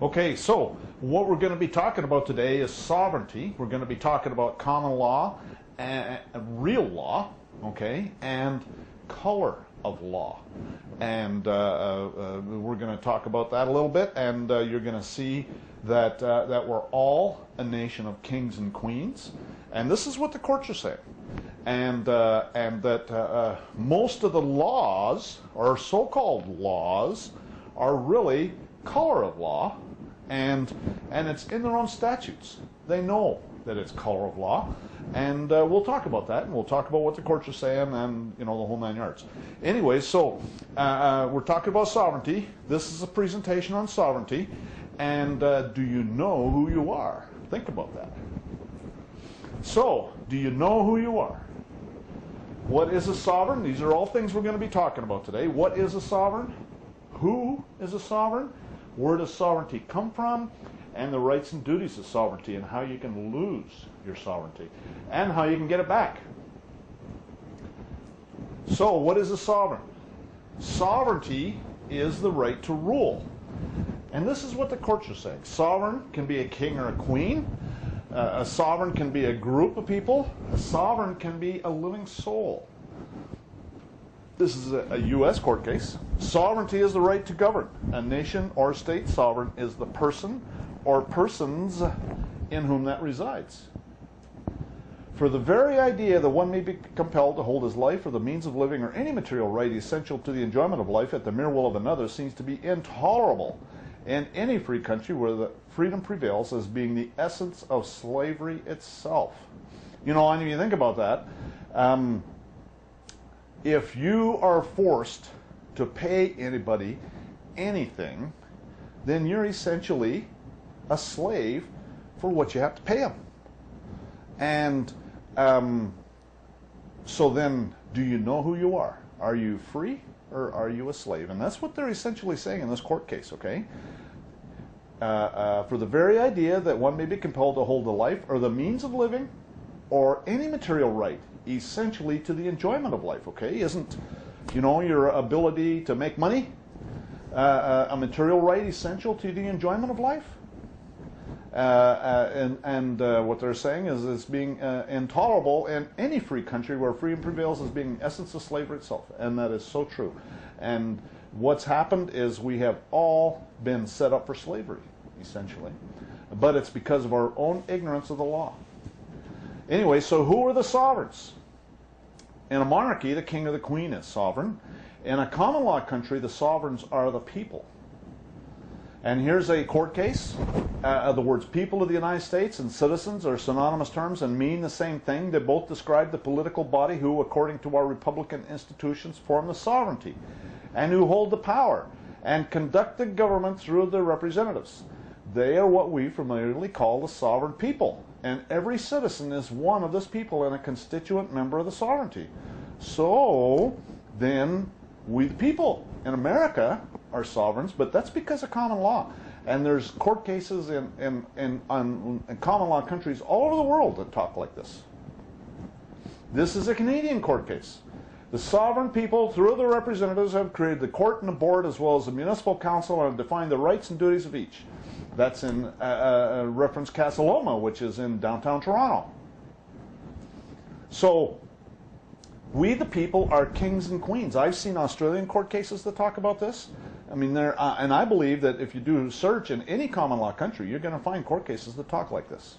Okay, so what we're going to be talking about today is sovereignty. We're going to be talking about common law, and real law, okay, and color of law. And we're going to talk about that a little bit, and you're going to see that, that we're all a nation of kings and queens. And this is what the courts are saying. And that most of the laws, or so-called laws, are really color of law, and it's in their own statutes. They know that it's color of law, and we'll talk about that, and we'll talk about what the courts are saying, and you know, the whole 9 yards. Anyway, so we're talking about sovereignty. This is a presentation on sovereignty, and do you know who you are? Think about that. So, do you know who you are? What is a sovereign? These are all things we're going to be talking about today. What is a sovereign? Who is a sovereign? Where does sovereignty come from? And the rights and duties of sovereignty, and how you can lose your sovereignty, and how you can get it back. So, what is a sovereign? Sovereignty is the right to rule. And this is what the courts are saying. Sovereign can be a king or a queen. A sovereign can be a group of people. A sovereign can be a living soul. This is a U.S. court case. Sovereignty is the right to govern. A nation or state sovereign is the person or persons in whom that resides. For the very idea that one may be compelled to hold his life or the means of living or any material right essential to the enjoyment of life at the mere will of another seems to be intolerable in any free country where the freedom prevails as being the essence of slavery itself. You know, and if you think about that, if you are forced to pay anybody anything, then you're essentially a slave for what you have to pay them. And so then, do you know who you are? Are you free or are you a slave? And that's what they're essentially saying in this court case, okay? For the very idea that one may be compelled to hold a life or the means of living or any material right essentially to the enjoyment of life, okay? Isn't, you know, your ability to make money a material right essential to the enjoyment of life? What they're saying is it's being intolerable in any free country where freedom prevails as being the essence of slavery itself. And that is so true. And what's happened is we have all been set up for slavery, essentially. But it's because of our own ignorance of the law. Anyway, so who are the sovereigns? In a monarchy, the king or the queen is sovereign. In a common law country, the sovereigns are the people. And here's a court case. The words people of the United States and citizens are synonymous terms and mean the same thing. They both describe the political body who, according to our republican institutions, form the sovereignty and who hold the power and conduct the government through their representatives. They are what we familiarly call the sovereign people. And every citizen is one of this people and a constituent member of the sovereignty. So then we the people in America are sovereigns, but that's because of common law. And there's court cases in common law countries all over the world that talk like this. This is a Canadian court case. The sovereign people, through their representatives, have created the court and the board as well as the municipal council and defined the rights and duties of each. That's in reference Casa Loma, which is in downtown Toronto. So, we the people are kings and queens. I've seen Australian court cases that talk about this. I mean, and I believe that if you do search in any common law country, you're going to find court cases that talk like this.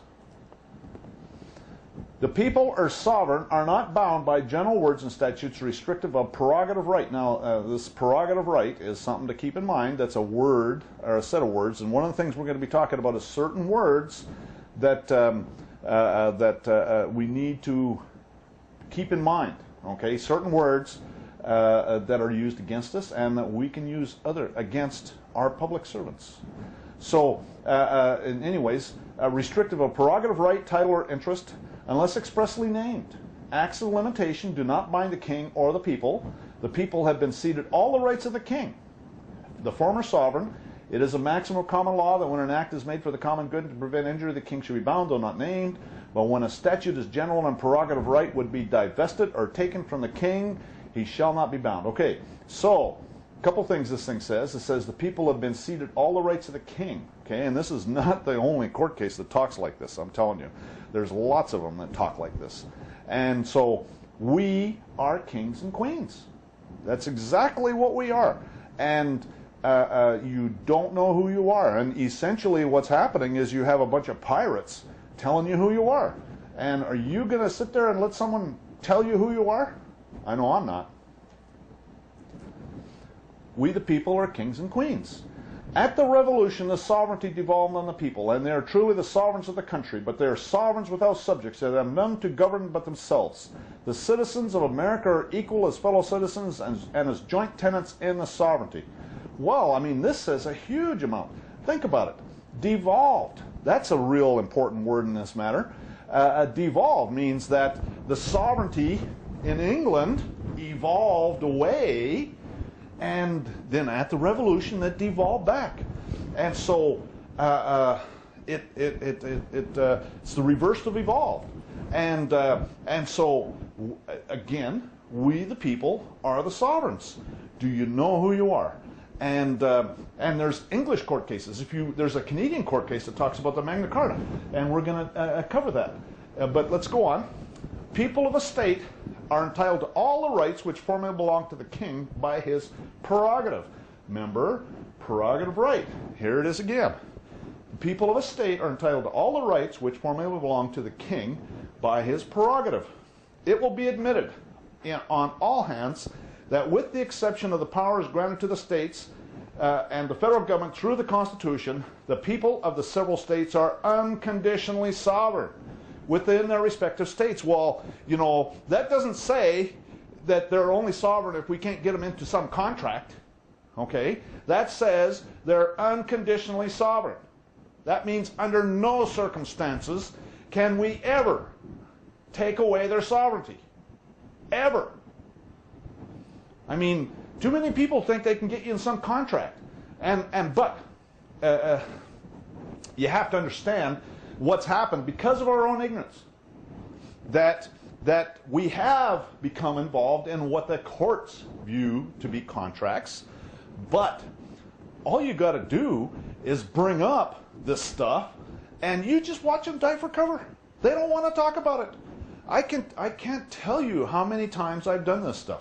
The people or sovereign are not bound by general words and statutes restrictive of prerogative right. Now, this prerogative right is something to keep in mind. That's a word, or a set of words, and one of the things we're going to be talking about is certain words that, we need to keep in mind. Okay, certain words that are used against us and that we can use against our public servants. So, anyways, restrictive of prerogative right, title, or interest, unless expressly named. Acts of limitation do not bind the king or the people. The people have been ceded all the rights of the king, the former sovereign. It is a maxim of common law that when an act is made for the common good to prevent injury, the king should be bound, though not named. But when a statute is general and prerogative right would be divested or taken from the king, he shall not be bound. Okay, so couple things this thing says. It says the people have been ceded all the rights of the king. Okay, and this is not the only court case that talks like this. I'm telling you, there's lots of them that talk like this. And so we are kings and queens. That's exactly what we are. And you don't know who you are. And essentially what's happening is you have a bunch of pirates telling you who you are. And are you going to sit there and let someone tell you who you are? I know I'm not. We the people are kings and queens. At the Revolution, the sovereignty devolved on the people, and they are truly the sovereigns of the country, but they are sovereigns without subjects, and have none to govern but themselves. The citizens of America are equal as fellow citizens and as joint tenants in the sovereignty. Well, I mean, this says a huge amount. Think about it. Devolved. That's a real important word in this matter. Devolved means that the sovereignty in England evolved away, and then at the Revolution it devolved back. And so it's the reverse of evolved. And so again, we the people are the sovereigns. Do you know who you are? And there's English court cases. There's a Canadian court case that talks about the Magna Carta, and we're going to cover that. But let's go on. People of a state are entitled to all the rights which formerly belonged to the king by his prerogative. Remember, prerogative right. Here it is again. The people of a state are entitled to all the rights which formerly belonged to the king by his prerogative. It will be admitted on all hands that with the exception of the powers granted to the states and the federal government through the Constitution, the people of the several states are unconditionally sovereign within their respective states. Well, you know, that doesn't say that they're only sovereign if we can't get them into some contract. Okay? That says they're unconditionally sovereign. That means under no circumstances can we ever take away their sovereignty. Ever. I mean, too many people think they can get you in some contract. But you have to understand what's happened because of our own ignorance. That we have become involved in what the courts view to be contracts. But all you got to do is bring up this stuff, and you just watch them die for cover. They don't want to talk about it. I can't tell you how many times I've done this stuff.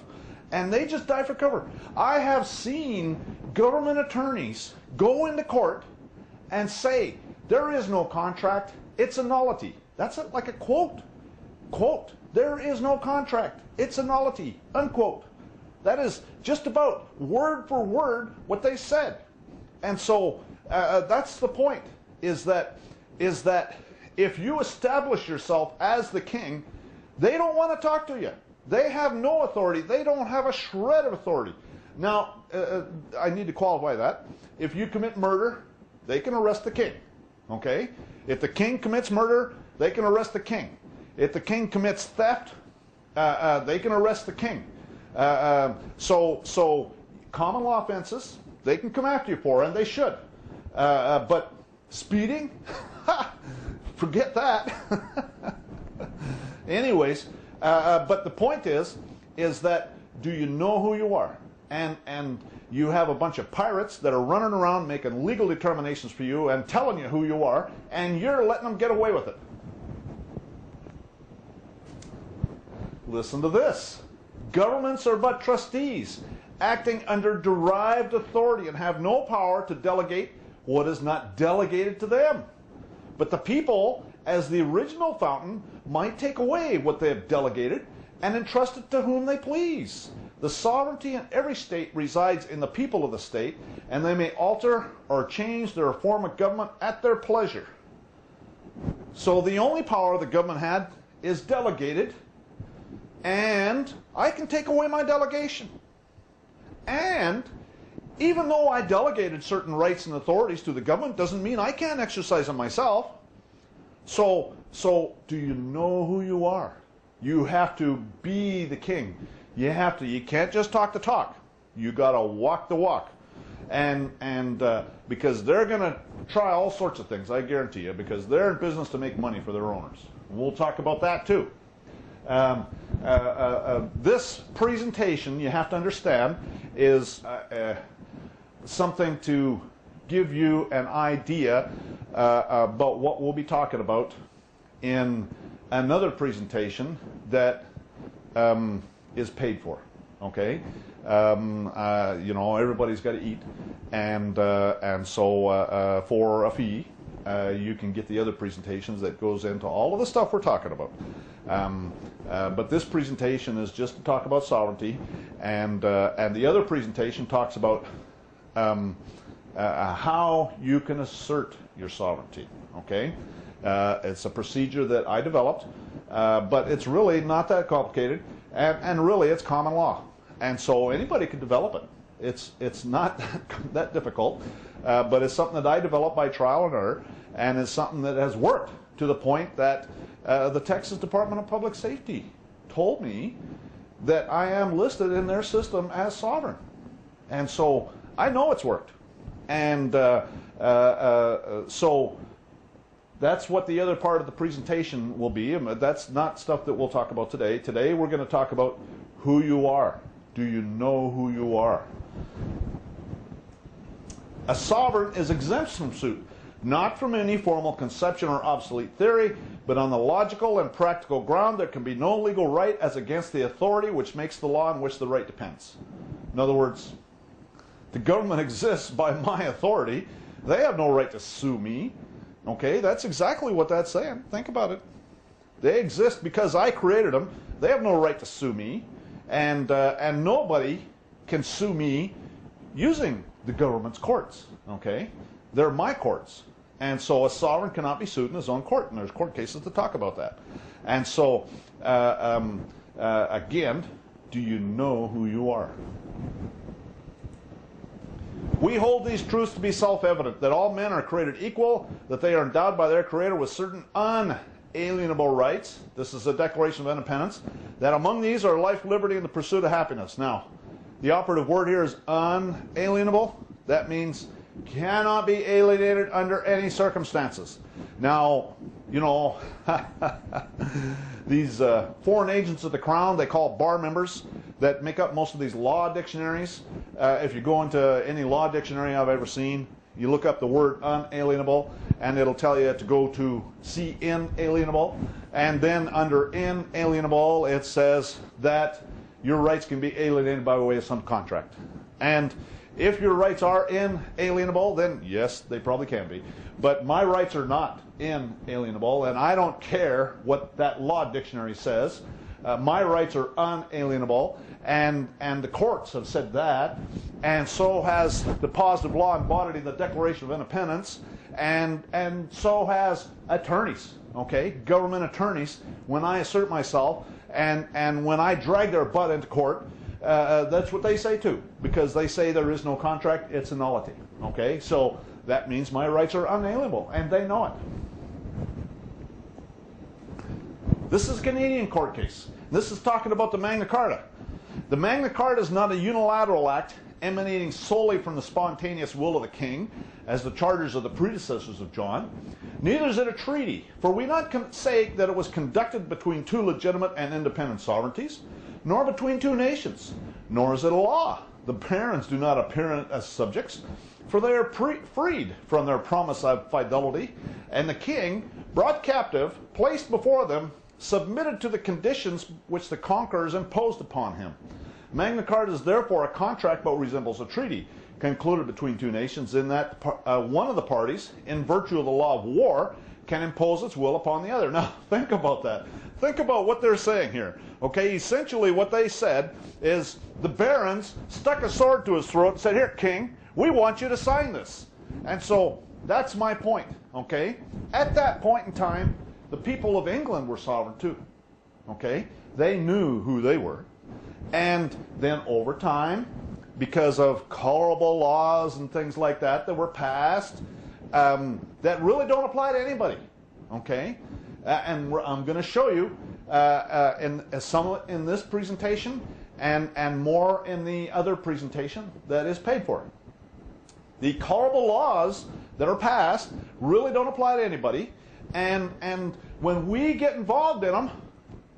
And they just die for cover. I have seen government attorneys go into court and say, there is no contract, it's a nullity. That's like a quote. Quote, there is no contract, it's a nullity, unquote. That is just about word for word what they said. And so that's the point, is that if you establish yourself as the king, they don't want to talk to you. They have no authority. They don't have a shred of authority. Now, I need to qualify that. If you commit murder, they can arrest the king. Okay? If the king commits murder, they can arrest the king. If the king commits theft, they can arrest the king. So common law offenses, they can come after you for, and they should. But speeding, forget that. Anyways, but the point is that do you know who you are? And you have a bunch of pirates that are running around making legal determinations for you and telling you who you are, and you're letting them get away with it. Listen to this. Governments are but trustees, acting under derived authority and have no power to delegate what is not delegated to them. But the people, as the original fountain, might take away what they have delegated and entrust it to whom they please. The sovereignty in every state resides in the people of the state, and they may alter or change their form of government at their pleasure. So the only power the government had is delegated, and I can take away my delegation. And even though I delegated certain rights and authorities to the government, doesn't mean I can't exercise them myself. So do you know who you are? You have to be the king. You can't just talk the talk. You got to walk the walk. And because they're going to try all sorts of things, I guarantee you, because they're in business to make money for their owners. And we'll talk about that too. This presentation, you have to understand, is something to give you an idea about what we'll be talking about in another presentation that is paid for. Okay, you know, everybody's got to eat, and so for a fee, you can get the other presentations that goes into all of the stuff we're talking about. But this presentation is just to talk about sovereignty, and the other presentation talks about how you can assert your sovereignty. Okay, it's a procedure that I developed, but it's really not that complicated, and really it's common law, and so anybody can develop it. It's not that difficult, but it's something that I developed by trial and error, and it's something that has worked to the point that the Texas Department of Public Safety told me that I am listed in their system as sovereign, and so I know it's worked. And so that's what the other part of the presentation will be. That's not stuff that we'll talk about today. Today we're going to talk about who you are. Do you know who you are? A sovereign is exempt from suit, not from any formal conception or obsolete theory, but on the logical and practical ground there can be no legal right as against the authority which makes the law on which the right depends. In other words, the government exists by my authority. They have no right to sue me. Okay, that's exactly what that's saying. Think about it. They exist because I created them. They have no right to sue me, and nobody can sue me using the government's courts. Okay, they're my courts, and so a sovereign cannot be sued in his own court, and there's court cases to talk about that. And so, again, do you know who you are? We hold these truths to be self-evident, that all men are created equal, that they are endowed by their Creator with certain unalienable rights. This is a Declaration of Independence. That among these are life, liberty, and the pursuit of happiness. Now, the operative word here is unalienable. That means cannot be alienated under any circumstances. Now, you know, these foreign agents of the Crown, they call bar members, that make up most of these law dictionaries. If you go into any law dictionary I've ever seen, you look up the word unalienable, and it'll tell you to go to see inalienable, and then under inalienable it says that your rights can be alienated by way of some contract. And if your rights are inalienable, then yes, they probably can be. But my rights are not inalienable, and I don't care what that law dictionary says. My rights are unalienable, and the courts have said that, and so has the positive law embodied in the Declaration of Independence, and so has attorneys, okay, government attorneys. When I assert myself, and when I drag their butt into court, that's what they say too, because they say there is no contract, it's a nullity, okay? So that means my rights are unalienable, and they know it. This is a Canadian court case. This is talking about the Magna Carta. The Magna Carta is not a unilateral act emanating solely from the spontaneous will of the king, as the charters of the predecessors of John. Neither is it a treaty, for we not say that it was conducted between two legitimate and independent sovereignties, nor between two nations, nor is it a law. The barons do not appear as subjects, for they are freed from their promise of fidelity, and the king, brought captive, placed before them, submitted to the conditions which the conquerors imposed upon him. Magna Carta is therefore a contract but resembles a treaty concluded between two nations, in that one of the parties, in virtue of the law of war, can impose its will upon the other. Now, think about that. Think about what they're saying here. Okay, essentially what they said is the barons stuck a sword to his throat and said, "Here, king, we want you to sign this." And so that's my point, okay? At that point in time, the people of England were sovereign too, okay? They knew who they were. And then over time, because of colorable laws and things like that that were passed, that really don't apply to anybody, okay? And I'm going to show you some in this presentation and more in the other presentation that is paid for. The colorable laws that are passed really don't apply to anybody, and when we get involved in them,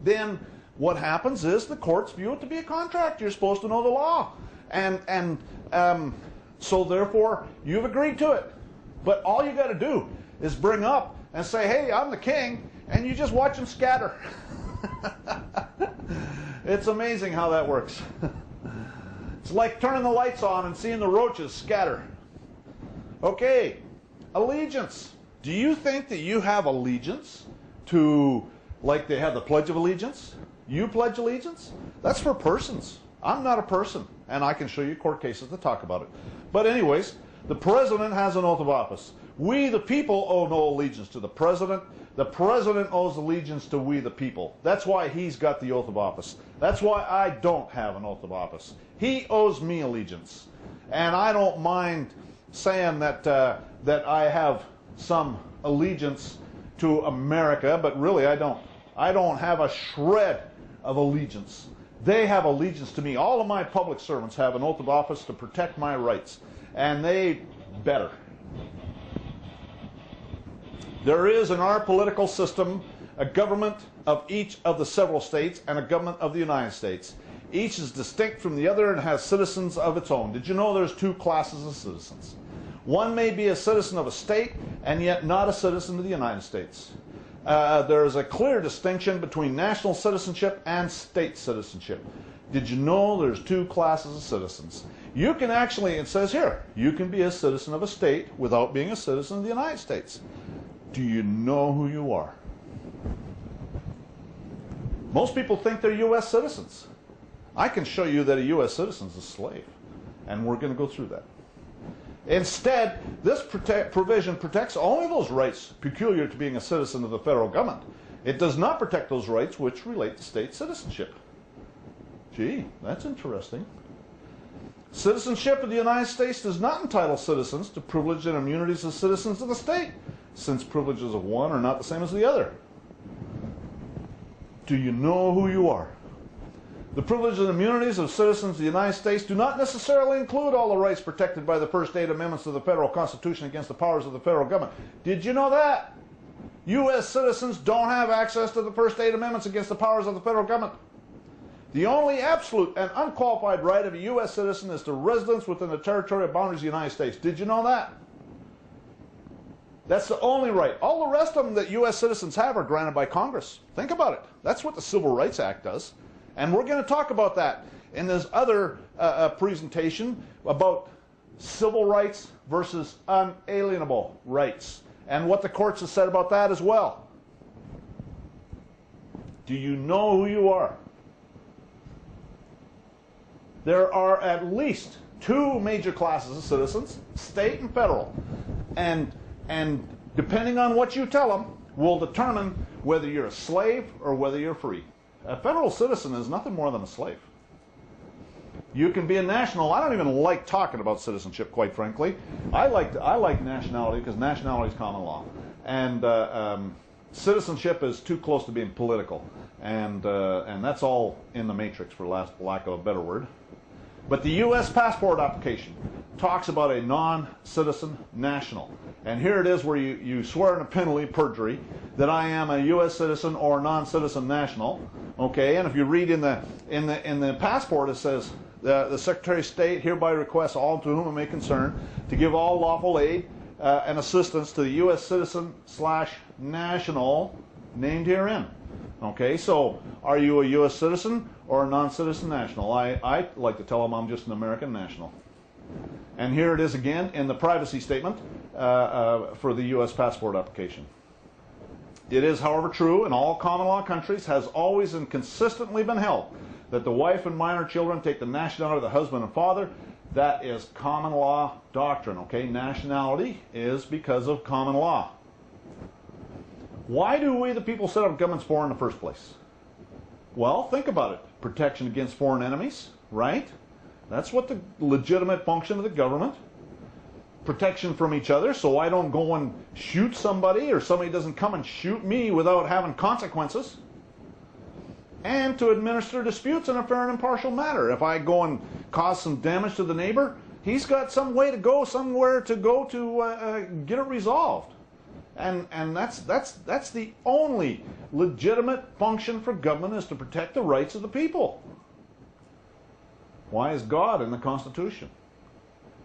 then what happens is the courts view it to be a contract. You're supposed to know the law. So therefore, you've agreed to it. But all you got to do is bring up and say, hey, I'm the king, and you just watch them scatter. It's amazing how that works. It's like turning the lights on and seeing the roaches scatter. Okay, allegiance. Do you think that you have allegiance to, like they have the Pledge of Allegiance? You pledge allegiance? That's for persons. I'm not a person, and I can show you court cases that talk about it. But anyways, the president has an oath of office. We, the people, owe no allegiance to the president. The president owes allegiance to we, the people. That's why he's got the oath of office. That's why I don't have an oath of office. He owes me allegiance. And I don't mind saying that, that I have some allegiance to America, but really I don't. I don't have a shred of allegiance. They have allegiance to me. All of my public servants have an oath of office to protect my rights. And they better. There is in our political system a government of each of the several states and a government of the United States. Each is distinct from the other and has citizens of its own. Did you know there's two classes of citizens? One may be a citizen of a state and yet not a citizen of the United States. There is a clear distinction between national citizenship and state citizenship. Did you know there's two classes of citizens? You can actually, it says here, you can be a citizen of a state without being a citizen of the United States. Do you know who you are? Most people think they're U.S. citizens. I can show you that a U.S. citizen is a slave, and we're going to go through that. Instead, this provision protects only those rights peculiar to being a citizen of the federal government. It does not protect those rights which relate to state citizenship. Gee, that's interesting. Citizenship of the United States does not entitle citizens to privileges and immunities as citizens of the state, since privileges of one are not the same as the other. Do you know who you are? The privileges and immunities of citizens of the United States do not necessarily include all the rights protected by the first 8 amendments of the federal Constitution against the powers of the federal government. Did you know that? U.S. citizens don't have access to the first 8 amendments against the powers of the federal government. The only absolute and unqualified right of a U.S. citizen is to residence within the territorial boundaries of the United States. Did you know that? That's the only right. All the rest of them that U.S. citizens have are granted by Congress. Think about it. That's what the Civil Rights Act does. And we're going to talk about that in this other presentation about civil rights versus unalienable rights and what the courts have said about that as well. Do you know who you are? There are at least 2 major classes of citizens, state and federal. And depending on what you tell them will determine whether you're a slave or whether you're free. A federal citizen is nothing more than a slave. You can be a national. I don't even like talking about citizenship, quite frankly. I like nationality because nationality is common law. And citizenship is too close to being political. And that's all in the matrix, for lack of a better word. But the U.S. passport application talks about a non-citizen national. And here it is where you swear in a penalty, perjury, that I am a U.S. citizen or non-citizen national. Okay, and if you read in the passport, it says, the Secretary of State hereby requests all to whom it may concern to give all lawful aid and assistance to the U.S. citizen / national named herein. Okay, so are you a U.S. citizen or a non-citizen national? I like to tell them I'm just an American national. And here it is again in the privacy statement for the U.S. passport application. It is, however, true in all common law countries, has always and consistently been held that the wife and minor children take the nationality of the husband and father. That is common law doctrine, okay? Nationality is because of common law. Why do we, the people, set up governments for in the first place? Well, think about it. Protection against foreign enemies, right? That's what the legitimate function of the government. Protection from each other, so I don't go and shoot somebody or somebody doesn't come and shoot me without having consequences. And to administer disputes in a fair and impartial manner. If I go and cause some damage to the neighbor, he's got some way to go, somewhere to go to get it resolved. And that's the only legitimate function for government, is to protect the rights of the people. Why is God in the Constitution?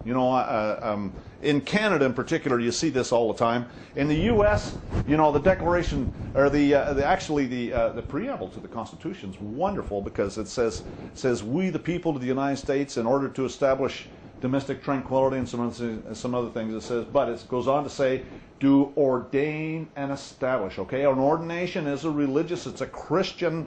You know, in Canada in particular, you see this all the time. In the U.S., you know, the Declaration, or the preamble to the Constitution is wonderful, because it says, "We the people of the United States, in order to establish domestic tranquility," and some other things it says, but it goes on to say, "do ordain and establish." Okay, an ordination is a religious, it's a Christian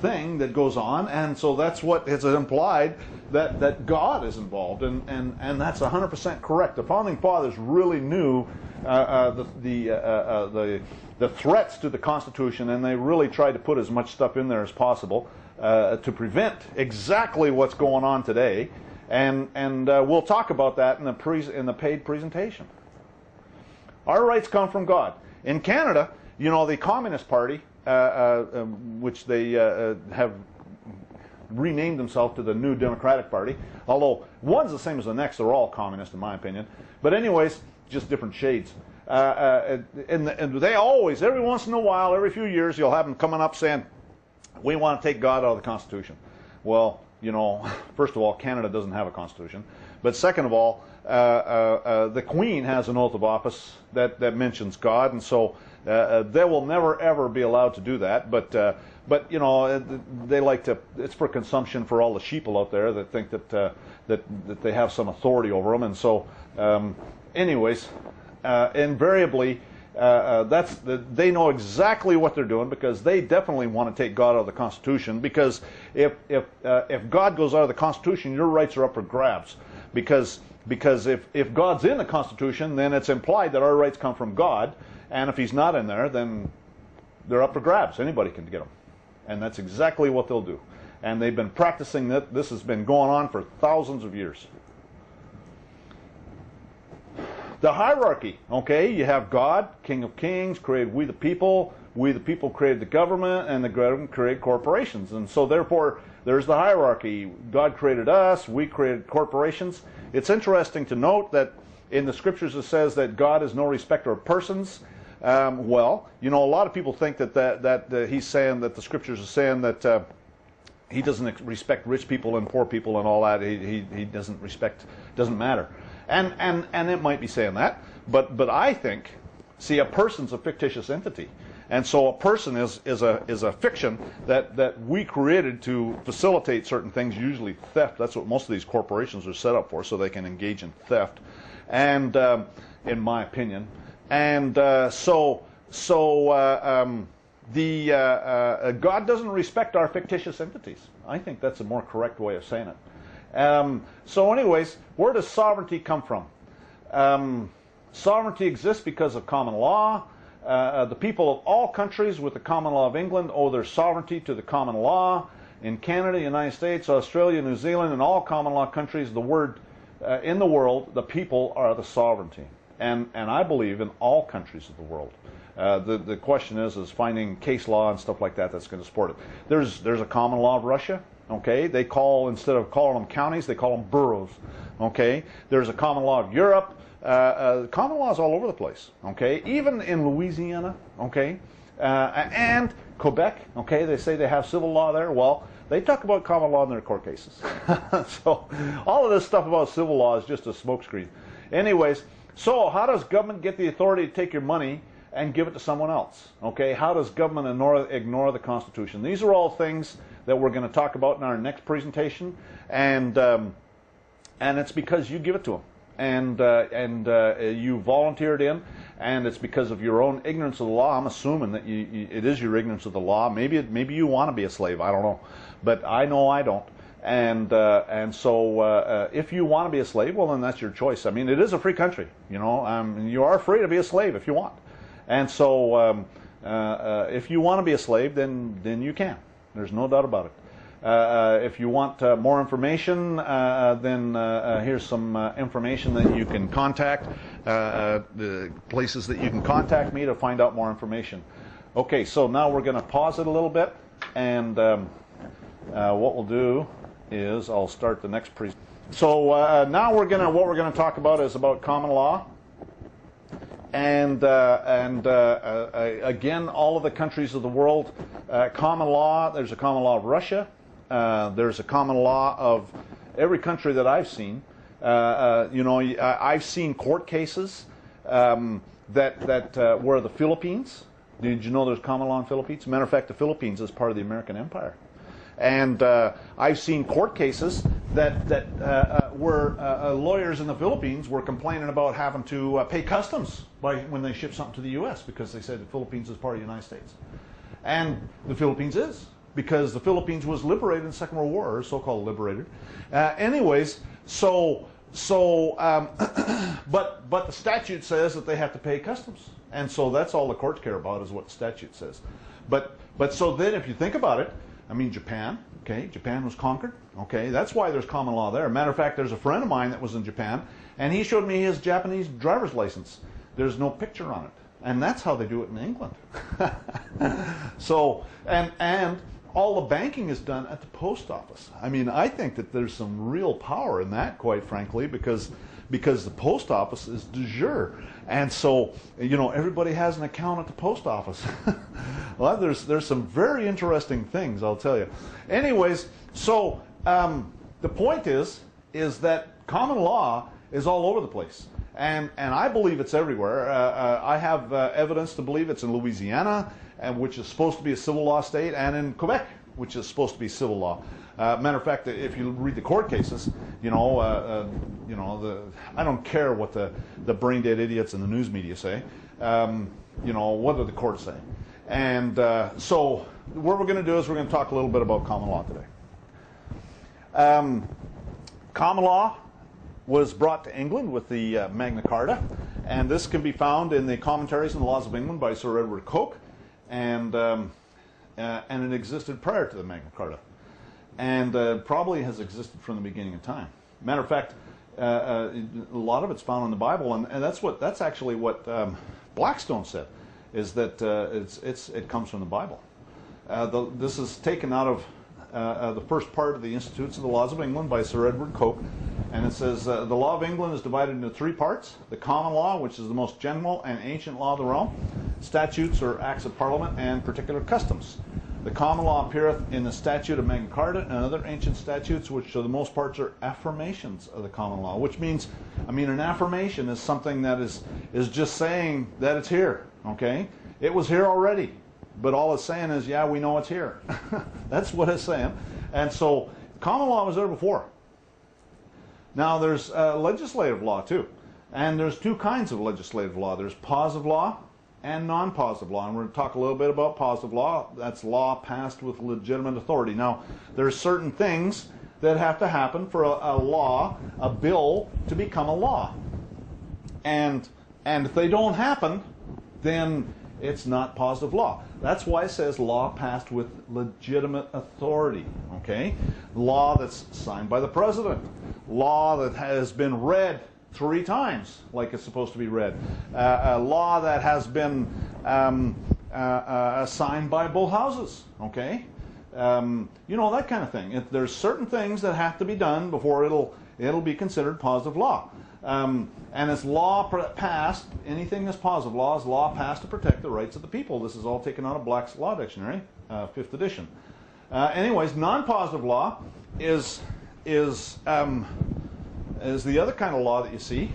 thing that goes on, and so that's what is implied, that God is involved, and that's 100% correct. The Founding Fathers really knew the threats to the Constitution, and they really tried to put as much stuff in there as possible to prevent exactly what's going on today, and we'll talk about that in the paid presentation. Our rights come from God. In Canada, you know, the Communist Party, which they have renamed themselves to the New Democratic Party, although one's the same as the next, they're all communist in my opinion. But anyways, just different shades. And they always, every once in a while, every few years, you'll have them coming up saying, "We want to take God out of the Constitution." Well, you know, first of all, Canada doesn't have a Constitution. But second of all, the Queen has an oath of office that mentions God, and so they will never ever be allowed to do that. But you know, they like to. It's for consumption for all the sheeple out there that think that they have some authority over them, and so anyways, invariably. They know exactly what they're doing, because they definitely want to take God out of the Constitution, because if God goes out of the Constitution, your rights are up for grabs, because if God's in the Constitution, then it's implied that our rights come from God, and if he's not in there, then they're up for grabs. Anybody can get them, and that's exactly what they'll do, and they've been practicing that. This has been going on for thousands of years. The hierarchy, okay, you have God, King of Kings, created we the people created the government, and the government created corporations, and so therefore there's the hierarchy. God created us, we created corporations. It's interesting to note that in the scriptures it says that God is no respecter of persons. Well, you know, a lot of people think that he's saying that the scriptures are saying that he doesn't respect rich people and poor people and all that. He doesn't respect, doesn't matter. And it might be saying that, but I think, see, a person's a fictitious entity, and so a person is a fiction that we created to facilitate certain things, usually theft. That's what most of these corporations are set up for, so they can engage in theft, and in my opinion, and God doesn't respect our fictitious entities. I think that's a more correct way of saying it. So anyways, where does sovereignty come from? Sovereignty exists because of common law. The people of all countries with the common law of England owe their sovereignty to the common law. In Canada, United States, Australia, New Zealand, and all common law countries, in the world, the people are the sovereignty. And I believe in all countries of the world. The question is finding case law and stuff like that that's going to support it. There's a common law of Russia. Okay, instead of calling them counties, they call them boroughs. Okay, there's a common law of Europe. Common laws all over the place. Okay, even in Louisiana. Okay, and Quebec. Okay, they say they have civil law there. Well, they talk about common law in their court cases. So all of this stuff about civil law is just a smokescreen. Anyways, so how does government get the authority to take your money and give it to someone else? Okay, how does government ignore the Constitution? These are all things that we're going to talk about in our next presentation, and it's because you give it to them, and you volunteered in, and it's because of your own ignorance of the law. I'm assuming that it is your ignorance of the law. Maybe you want to be a slave. I don't know, but I know I don't. And so if you want to be a slave, well, then that's your choice. I mean, it is a free country. You know, you are free to be a slave if you want. And so if you want to be a slave, then you can. There's no doubt about it. If you want more information, then here's some information that you can contact, the places that you can contact me to find out more information. Okay, so now we're going to pause it a little bit, and what we'll do is I'll start the next presentation. So now what we're going to talk about is about common law. Again, all of the countries of the world, common law. There's a common law of Russia. There's a common law of every country that I've seen. I've seen court cases that where the Philippines. Did you know there's common law in the Philippines? As a matter of fact, the Philippines is part of the American Empire. And I've seen court cases where lawyers in the Philippines were complaining about having to pay customs when they ship something to the U.S. because they said the Philippines is part of the United States. And the Philippines is, because the Philippines was liberated in the Second World War, or so-called liberated. But the statute says that they have to pay customs. And so that's all the courts care about, is what the statute says. But so then if you think about it, I mean, Japan, okay, Japan was conquered, okay, that's why there's common law there. Matter of fact, there's a friend of mine that was in Japan, and he showed me his Japanese driver's license. There's no picture on it. And that's how they do it in England. So, and all the banking is done at the post office. I mean, I think that there's some real power in that, quite frankly, because the post office is de jure. And so, everybody has an account at the post office. Well, there's some very interesting things, I'll tell you. Anyways, so the point is that common law is all over the place. And I believe it's everywhere. I have evidence to believe it's in Louisiana, which is supposed to be a civil law state, and in Quebec, which is supposed to be civil law. Matter of fact, if you read the court cases, I don't care what the brain dead idiots in the news media say. What do the courts say? And so what we're going to do is we're going to talk a little bit about common law today. Common law was brought to England with the Magna Carta, and this can be found in the Commentaries on the Laws of England by Sir Edward Coke, and it existed prior to the Magna Carta, and probably has existed from the beginning of time. Matter of fact, a lot of it's found in the Bible, and that's actually what Blackstone said, is that it comes from the Bible. This is taken out of the first part of the Institutes of the Laws of England by Sir Edward Coke, and it says the law of England is divided into three parts: the common law, which is the most general and ancient law of the realm; statutes or acts of parliament; and particular customs. The common law appeareth in the statute of Magna Carta and other ancient statutes, which for the most part are affirmations of the common law. Which means, an affirmation is something that is just saying that it's here. Okay, it was here already, but all it's saying is, yeah, we know it's here. That's what it's saying. And so, common law was there before. Now there's legislative law too, and there's two kinds of legislative law. There's positive law and non-positive law, and we're going to talk a little bit about positive law. That's law passed with legitimate authority. Now, there's certain things that have to happen for a bill to become a law, and if they don't happen, then it's not positive law. That's why it says law passed with legitimate authority. Okay, law that's signed by the president, law that has been read 3 times like it's supposed to be read, a law that has been signed by both houses. Okay, that kind of thing. There's certain things that have to be done before it'll be considered positive law. And it's law passed, anything that's positive law is law passed to protect the rights of the people. This is all taken out of Black's Law Dictionary, 5th edition. Anyways, non-positive law is the other kind of law that you see,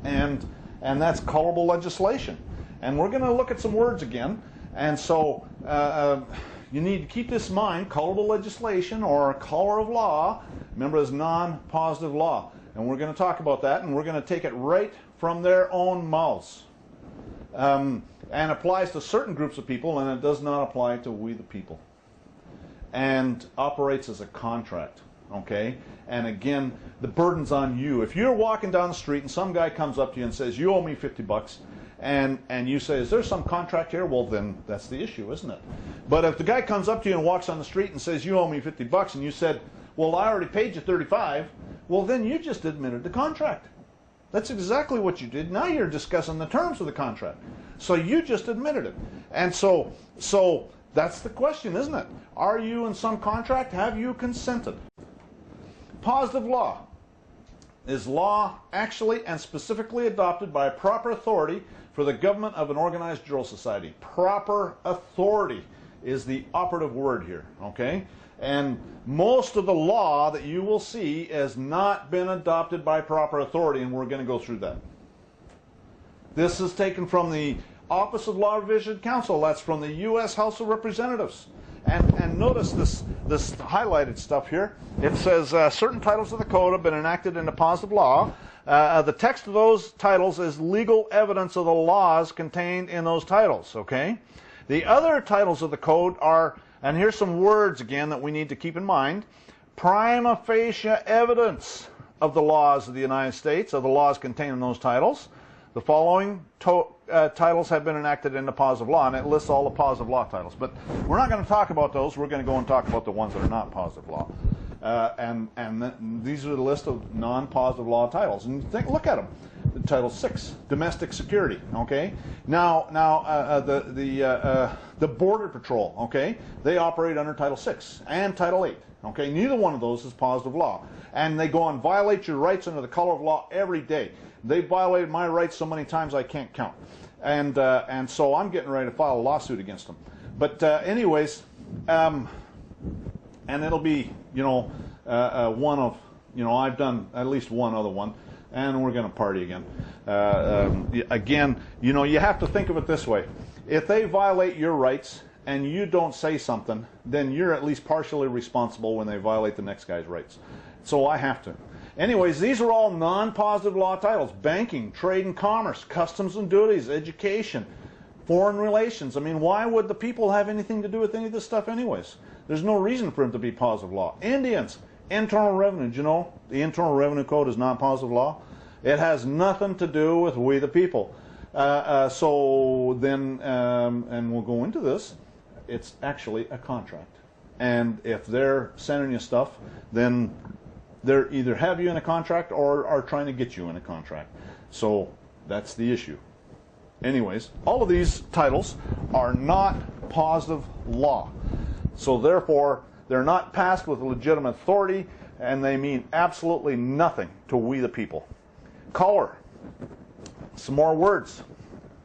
and that's colorable legislation. And we're going to look at some words again, and so you need to keep this in mind. Colorable legislation, or color of law, remember, is non-positive law. And we're going to talk about that, and we're going to take it right from their own mouths. And applies to certain groups of people, and it does not apply to we the people. And operates as a contract, okay? And again, the burden's on you. If you're walking down the street and some guy comes up to you and says, you owe me $50, and you say, is there some contract here? Well, then that's the issue, isn't it? But if the guy comes up to you and walks on the street and says, you owe me $50, and you said, well, I already paid you $35, well, then you just admitted the contract. That's exactly what you did. Now you're discussing the terms of the contract. So you just admitted it. And so that's the question, isn't it? Are you in some contract? Have you consented? Positive law. is law actually and specifically adopted by a proper authority for the government of an organized drill society. Proper authority is the operative word here, okay? And most of the law that you will see has not been adopted by proper authority, and we're going to go through that. This is taken from the Office of Law Revision Council. That's from the U.S. House of Representatives. And notice this highlighted stuff here. It says certain titles of the code have been enacted into positive law. The text of those titles is legal evidence of the laws contained in those titles, okay? The other titles of the code are, and here's some words again that we need to keep in mind, prima facie evidence of the laws of the United States, of the laws contained in those titles. The following titles have been enacted into positive law, and it lists all the positive law titles. But we're not going to talk about those. We're going to go and talk about the ones that are not positive law. These are the list of non-positive law titles. And look at them. Title 6, domestic security. Okay. Now the Border Patrol. Okay, they operate under Title 6 and Title 8. Okay, neither one of those is positive law, and they go and violate your rights under the color of law every day. They violated my rights so many times I can't count, and so I'm getting ready to file a lawsuit against them. But anyways, and it'll be one of I've done at least one other one, and we're going to party again. Again, you have to think of it this way: if they violate your rights and you don't say something, then you're at least partially responsible when they violate the next guy's rights. So I have to. Anyways, these are all non-positive law titles: banking, trade and commerce, customs and duties, education, foreign relations. I mean, why would the people have anything to do with any of this stuff anyways? There's no reason for them to be positive law. Indians, internal revenue. Do you know the Internal Revenue Code is not positive law? It has nothing to do with we the people. So then, and we'll go into this, it's actually a contract. And if they're sending you stuff, then they either have you in a contract or are trying to get you in a contract. So that's the issue. Anyways, all of these titles are not positive law. So therefore, they're not passed with legitimate authority, and they mean absolutely nothing to we the people. Color. Some more words.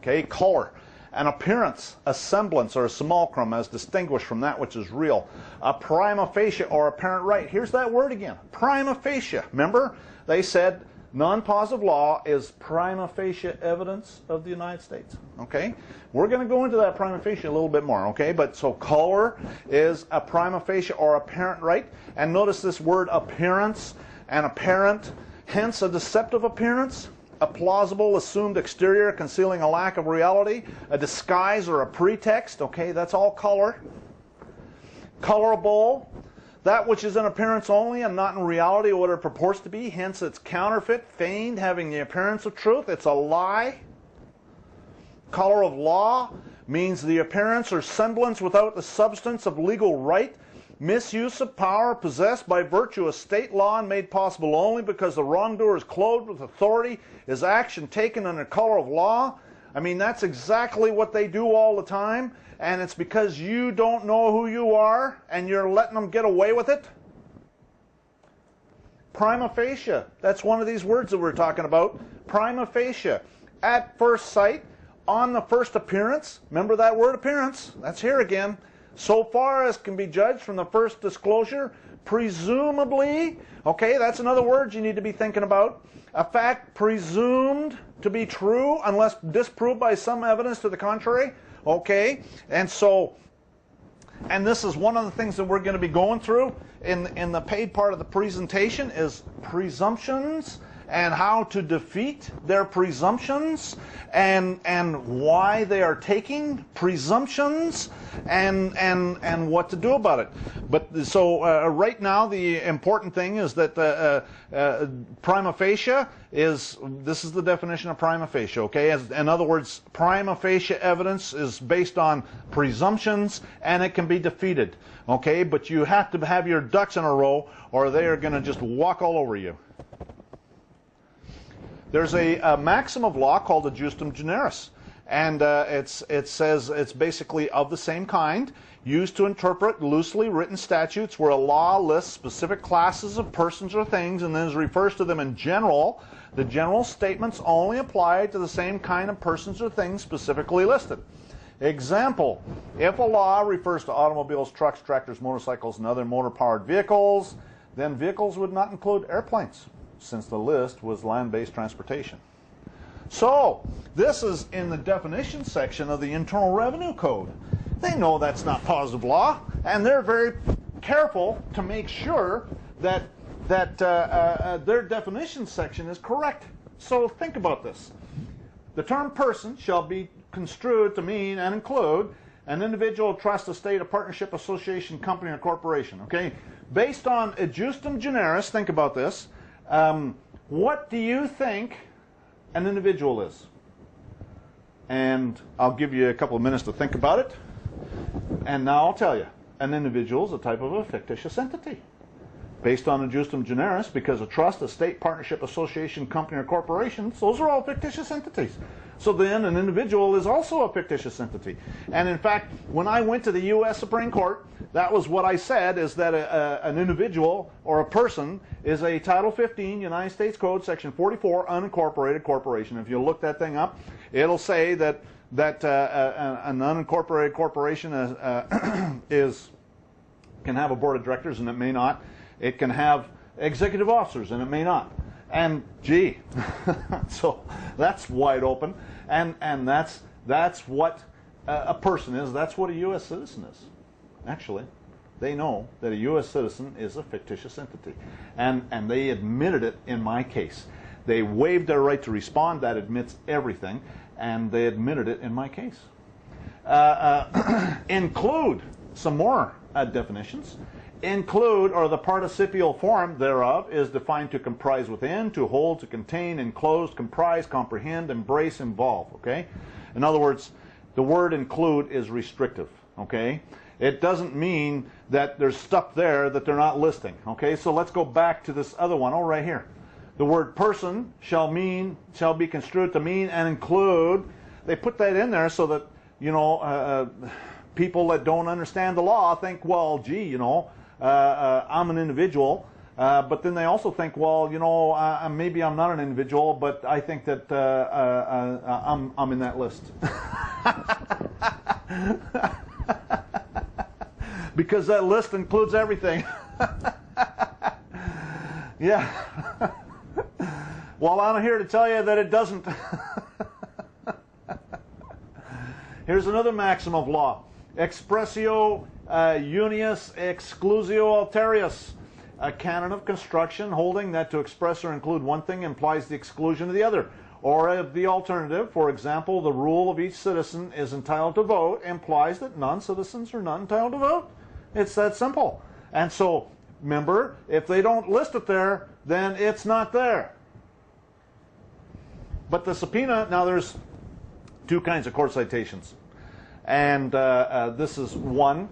Okay, color. An appearance, a semblance, or a simulacrum as distinguished from that which is real. A prima facie or apparent right. Here's that word again. Prima facie. Remember, they said non-positive law is prima facie evidence of the United States. Okay? We're going to go into that prima facie a little bit more. Okay? But so color is a prima facie or apparent right. And notice this word appearance and apparent, hence a deceptive appearance. A plausible assumed exterior concealing a lack of reality, a disguise or a pretext. Okay, that's all color. Colorable, that which is in appearance only and not in reality what it purports to be, hence it's counterfeit, feigned, having the appearance of truth. It's a lie. Color of law means the appearance or semblance without the substance of legal right. Misuse of power possessed by virtue of state law and made possible only because the wrongdoer is clothed with authority is action taken under color of law. I mean, that's exactly what they do all the time, and it's because you don't know who you are and you're letting them get away with it. Prima facie, that's one of these words that we're talking about. Prima facie, at first sight, on the first appearance. Remember that word appearance? That's here again. So far as can be judged from the first disclosure, presumably, okay, that's another word you need to be thinking about. A fact presumed to be true unless disproved by some evidence to the contrary, okay? And so, and this is one of the things that we're going to be going through in the paid part of the presentation is presumptions and how to defeat their presumptions and why they are taking presumptions and what to do about it. But so right now the important thing is that prima facie is, this is the definition of prima facie, okay? In other words, prima facie evidence is based on presumptions and it can be defeated, okay? But you have to have your ducks in a row or they are going to just walk all over you. There's a maxim of law called the justum generis, And it says it's basically of the same kind, used to interpret loosely written statutes where a law lists specific classes of persons or things and then refers to them in general. The general statements only apply to the same kind of persons or things specifically listed. Example, if a law refers to automobiles, trucks, tractors, motorcycles, and other motor-powered vehicles, then vehicles would not include airplanes, since the list was land-based transportation. So, this is in the definition section of the Internal Revenue Code. They know that's not positive law, and they're very careful to make sure that their definition section is correct. So think about this. The term person shall be construed to mean and include an individual, trust, estate, a partnership, association, company, or corporation. Okay? Based on adjustum generis, think about this. What do you think an individual is? And I'll give you a couple of minutes to think about it. And now I'll tell you. An individual is a type of a fictitious entity. Based on adjustum generis, because a trust, estate, partnership, association, company, or corporation, those are all fictitious entities. So then an individual is also a fictitious entity. And in fact, when I went to the U.S. Supreme Court, that was what I said, is that an individual or a person is a Title 15 United States Code, Section 44, unincorporated corporation. If you look that thing up, it'll say that an unincorporated corporation can have a board of directors, and it may not. It can have executive officers, and it may not. And gee, so that's wide open, and that's what a person is. That's what a U.S. citizen is. Actually, they know that a U.S. citizen is a fictitious entity, and they admitted it in my case. They waived their right to respond. That admits everything, and they admitted it in my case. Include some more definitions. Include, or the participial form thereof, is defined to comprise within, to hold, to contain, enclose, comprise, comprehend, embrace, involve. Okay? In other words, the word include is restrictive. Okay? It doesn't mean that there's stuff there that they're not listing. Okay? So let's go back to this other one. Oh, right here. The word person shall be construed to mean and include. They put that in there so that, you know, people that don't understand the law think, well, gee, you know, I'm an individual, but then they also think, well, you know, maybe I'm not an individual, but I think that I'm in that list. Because that list includes everything. Yeah. Well, I'm here to tell you that it doesn't. Here's another maxim of law. Expressio unius exclusio alterius. A canon of construction holding that to express or include one thing implies the exclusion of the other. Or the alternative, for example, the rule of each citizen is entitled to vote implies that non-citizens are not entitled to vote. It's that simple. And so, remember, if they don't list it there, then it's not there. But the subpoena, now there's two kinds of court citations. And this is one.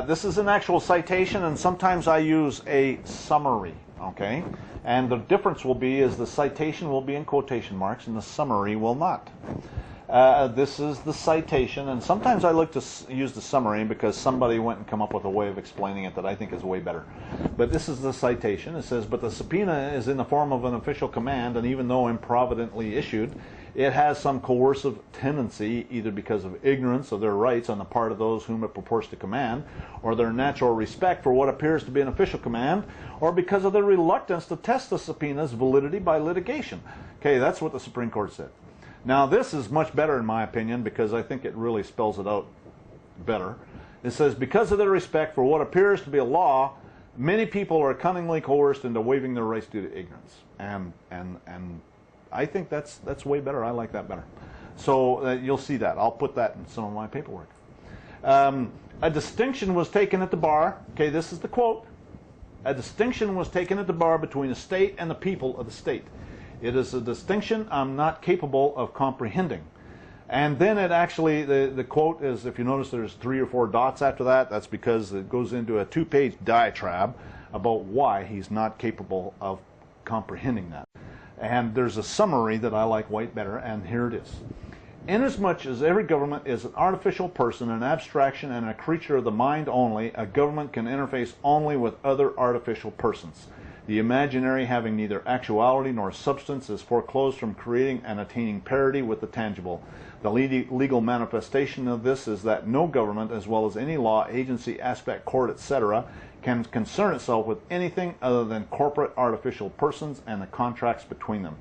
This is an actual citation, and sometimes I use a summary, okay? And the difference will be is the citation will be in quotation marks, and the summary will not. This is the citation, and sometimes I like to use the summary because somebody went and come up with a way of explaining it that I think is way better. But this is the citation. It says, but the subpoena is in the form of an official command, and even though improvidently issued, it has some coercive tendency, either because of ignorance of their rights on the part of those whom it purports to command, or their natural respect for what appears to be an official command, or because of their reluctance to test the subpoena's validity by litigation. Okay, that's what the Supreme Court said. Now, this is much better in my opinion because I think it really spells it out better. It says, because of their respect for what appears to be a law, many people are cunningly coerced into waiving their rights due to ignorance. And I think that's way better. I like that better. So you'll see that. I'll put that in some of my paperwork. A distinction was taken at the bar. Okay, this is the quote. A distinction was taken at the bar between the state and the people of the state. It is a distinction I'm not capable of comprehending. And then it actually, the quote is, if you notice there's 3 or 4 dots after that, that's because it goes into a 2-page diatribe about why he's not capable of comprehending that. And there's a summary that I like way better, and here it is. Inasmuch as every government is an artificial person, an abstraction, and a creature of the mind only, a government can interface only with other artificial persons. The imaginary, having neither actuality nor substance, is foreclosed from creating and attaining parity with the tangible. The legal manifestation of this is that no government, as well as any law, agency, aspect, court, etc., can concern itself with anything other than corporate artificial persons and the contracts between them.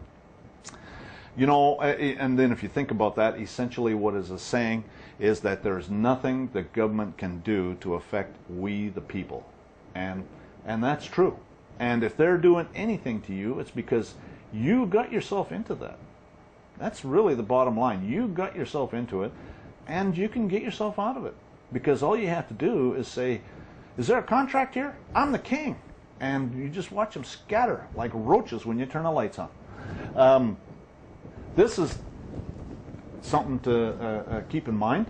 You know, and then if you think about that, essentially what it is saying is that there's nothing the government can do to affect we the people. And that's true. And if they're doing anything to you, it's because you got yourself into that. That's really the bottom line. You got yourself into it, and you can get yourself out of it. Because all you have to do is say, is there a contract here? I'm the king. And you just watch them scatter like roaches when you turn the lights on. This is something to keep in mind.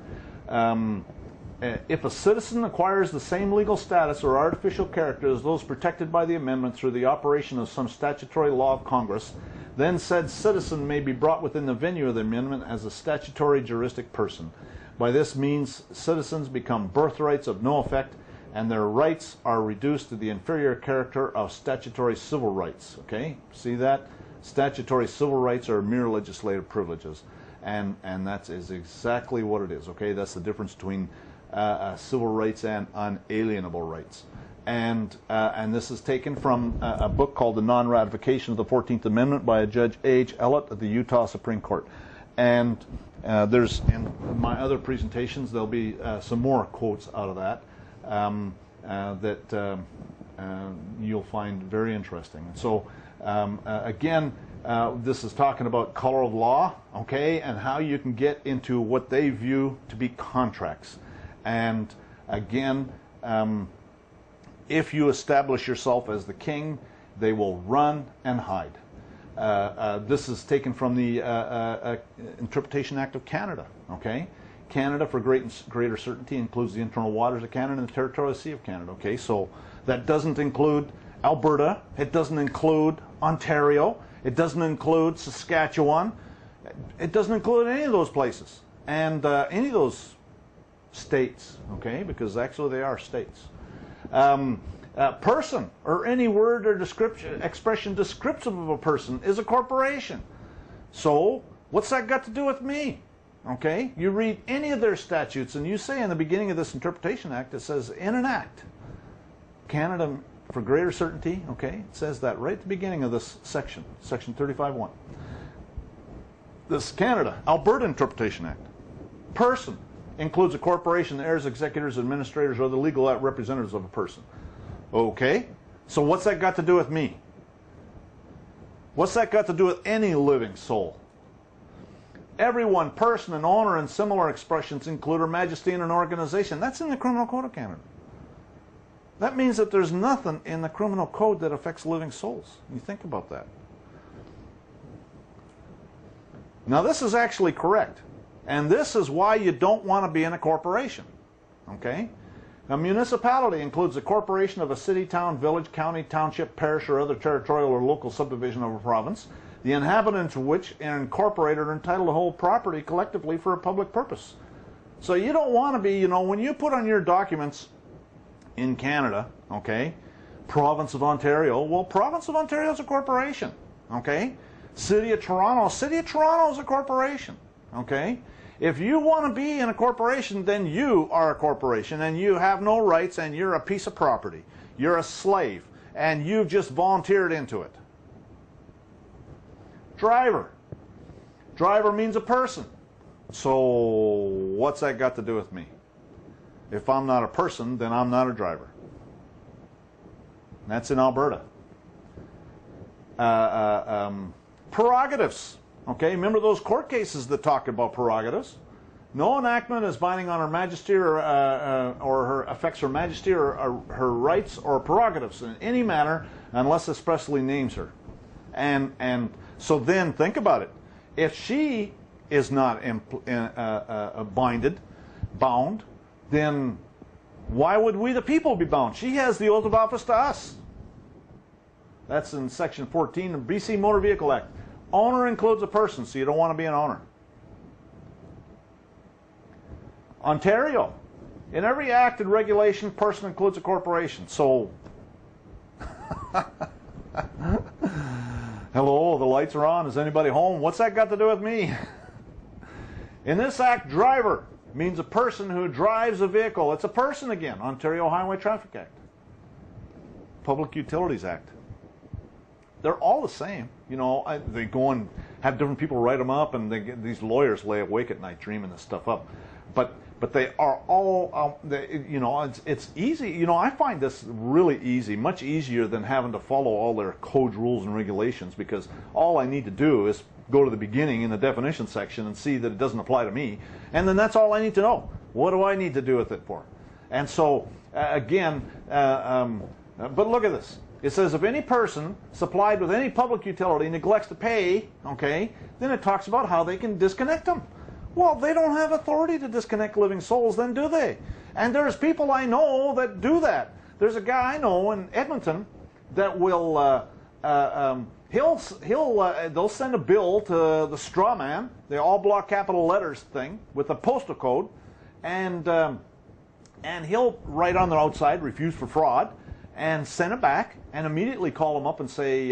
If a citizen acquires the same legal status or artificial character as those protected by the amendment through the operation of some statutory law of Congress, then said citizen may be brought within the venue of the amendment as a statutory juristic person. By this means, citizens become birthrights of no effect, and their rights are reduced to the inferior character of statutory civil rights. Okay, see that? Statutory civil rights are mere legislative privileges, and that is exactly what it is. Okay, that's the difference between civil rights and unalienable rights. And this is taken from a book called The Non-Ratification of the 14th Amendment by a Judge A.H. Ellett of the Utah Supreme Court. And there's, in my other presentations, there'll be some more quotes out of that that you'll find very interesting. So again, this is talking about color of law, okay, and how you can get into what they view to be contracts. And again, if you establish yourself as the king, they will run and hide. This is taken from the Interpretation Act of Canada. Okay, Canada, for greater certainty, includes the internal waters of Canada and the territorial sea of Canada. Okay, so that doesn't include Alberta. It doesn't include Ontario. It doesn't include Saskatchewan. It doesn't include any of those places and any of those states. Okay, because actually they are states. Person, or any word or expression descriptive of a person, is a corporation. So what's that got to do with me? Okay, you read any of their statutes and you say in the beginning of this Interpretation Act, it says in an act, Canada, for greater certainty, okay, it says that right at the beginning of this section, section 35.1. This Canada, Alberta Interpretation Act. Person includes a corporation, the heirs, executors, administrators, or the legal representatives of a person. Okay, so what's that got to do with me? What's that got to do with any living soul? Everyone, person, and owner, and similar expressions include Her Majesty in an organization. That's in the Criminal Code of Canada. That means that there's nothing in the Criminal Code that affects living souls. You think about that. Now this is actually correct. And this is why you don't want to be in a corporation. Okay? A municipality includes a corporation of a city, town, village, county, township, parish, or other territorial or local subdivision of a province, the inhabitants of which are incorporated are entitled to hold property collectively for a public purpose. So you don't want to be, you know, when you put on your documents in Canada, okay, Province of Ontario, well, Province of Ontario is a corporation, okay? City of Toronto is a corporation, okay? If you want to be in a corporation, then you are a corporation and you have no rights and you're a piece of property. You're a slave and you've just volunteered into it. Driver. Driver means a person. So what's that got to do with me? If I'm not a person, then I'm not a driver. That's in Alberta. Prerogatives. Okay, remember those court cases that talk about prerogatives? No enactment is binding on Her Majesty or her affects Her Majesty or her rights or prerogatives in any manner unless expressly names her. And so then think about it. If she is not bound, then why would we the people be bound? She has the oath of office to us. That's in Section 14 of BC Motor Vehicle Act. Owner includes a person, so you don't want to be an owner. Ontario. In every act and regulation, person includes a corporation. So, hello, the lights are on. Is anybody home? What's that got to do with me? In this act, driver means a person who drives a vehicle. It's a person again. Ontario Highway Traffic Act. Public Utilities Act. They're all the same. You know, they go and have different people write them up, and these lawyers lay awake at night dreaming this stuff up. But they are all, you know, it's easy. You know, I find this really easy, much easier than having to follow all their code rules and regulations, because all I need to do is go to the beginning in the definition section and see that it doesn't apply to me, and then that's all I need to know. What do I need to do with it for? And so, again, but look at this. It says, if any person supplied with any public utility neglects to pay, okay, then it talks about how they can disconnect them. Well, they don't have authority to disconnect living souls, then do they? And there's people I know that do that. There's a guy I know in Edmonton that will, they'll send a bill to the straw man, the all block capital letters thing, with a postal code, and he'll write on the outside, refuse for fraud, and send it back, and immediately call them up and say,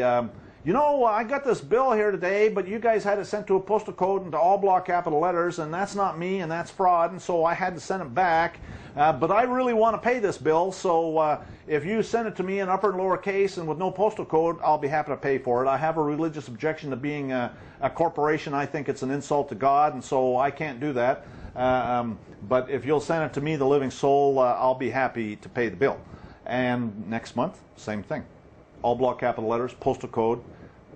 you know, I got this bill here today, but you guys had it sent to a postal code and to all block capital letters, and that's not me, and that's fraud, and so I had to send it back. But I really want to pay this bill, so if you send it to me in upper and lower case and with no postal code, I'll be happy to pay for it. I have a religious objection to being a corporation. I think it's an insult to God, and so I can't do that. But if you'll send it to me, the living soul, I'll be happy to pay the bill. And next month, same thing. All block capital letters, postal code.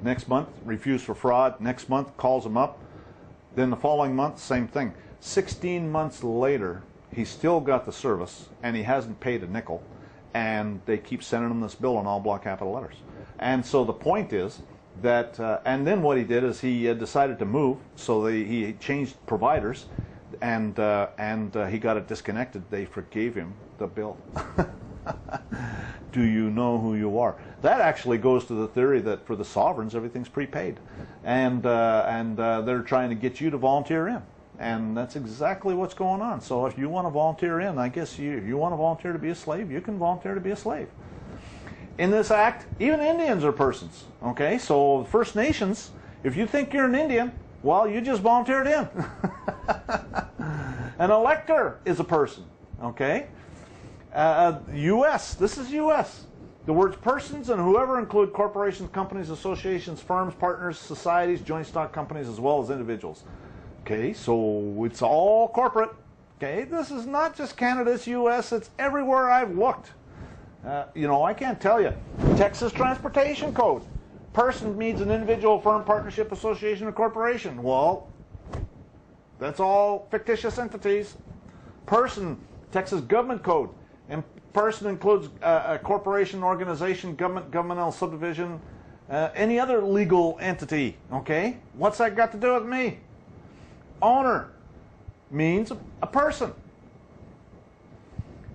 Next month, refuse for fraud. Next month, calls them up. Then the following month, same thing. 16 months later, he's still got the service, and he hasn't paid a nickel, and they keep sending him this bill in all block capital letters. And so the point is that, and then what he did is he decided to move, so he changed providers, and he got it disconnected. They forgave him the bill. Do you know who you are? That actually goes to the theory that for the sovereigns, everything's prepaid. And they're trying to get you to volunteer in. And that's exactly what's going on. So if you want to volunteer in, I guess if you want to volunteer to be a slave, you can volunteer to be a slave. In this act, even Indians are persons. Okay, so First Nations, if you think you're an Indian, well, you just volunteered in. An elector is a person. Okay? U.S., this is U.S. The words persons and whoever include corporations, companies, associations, firms, partners, societies, joint stock companies, as well as individuals. Okay, so it's all corporate. Okay, this is not just Canada, it's U.S., it's everywhere I've looked. You know, I can't tell you. Texas Transportation Code. Person means an individual, firm, partnership, association, or corporation. Well, that's all fictitious entities. Person, Texas Government Code. And person includes a corporation, organization, governmental subdivision, any other legal entity. Okay? What's that got to do with me? Owner means a person.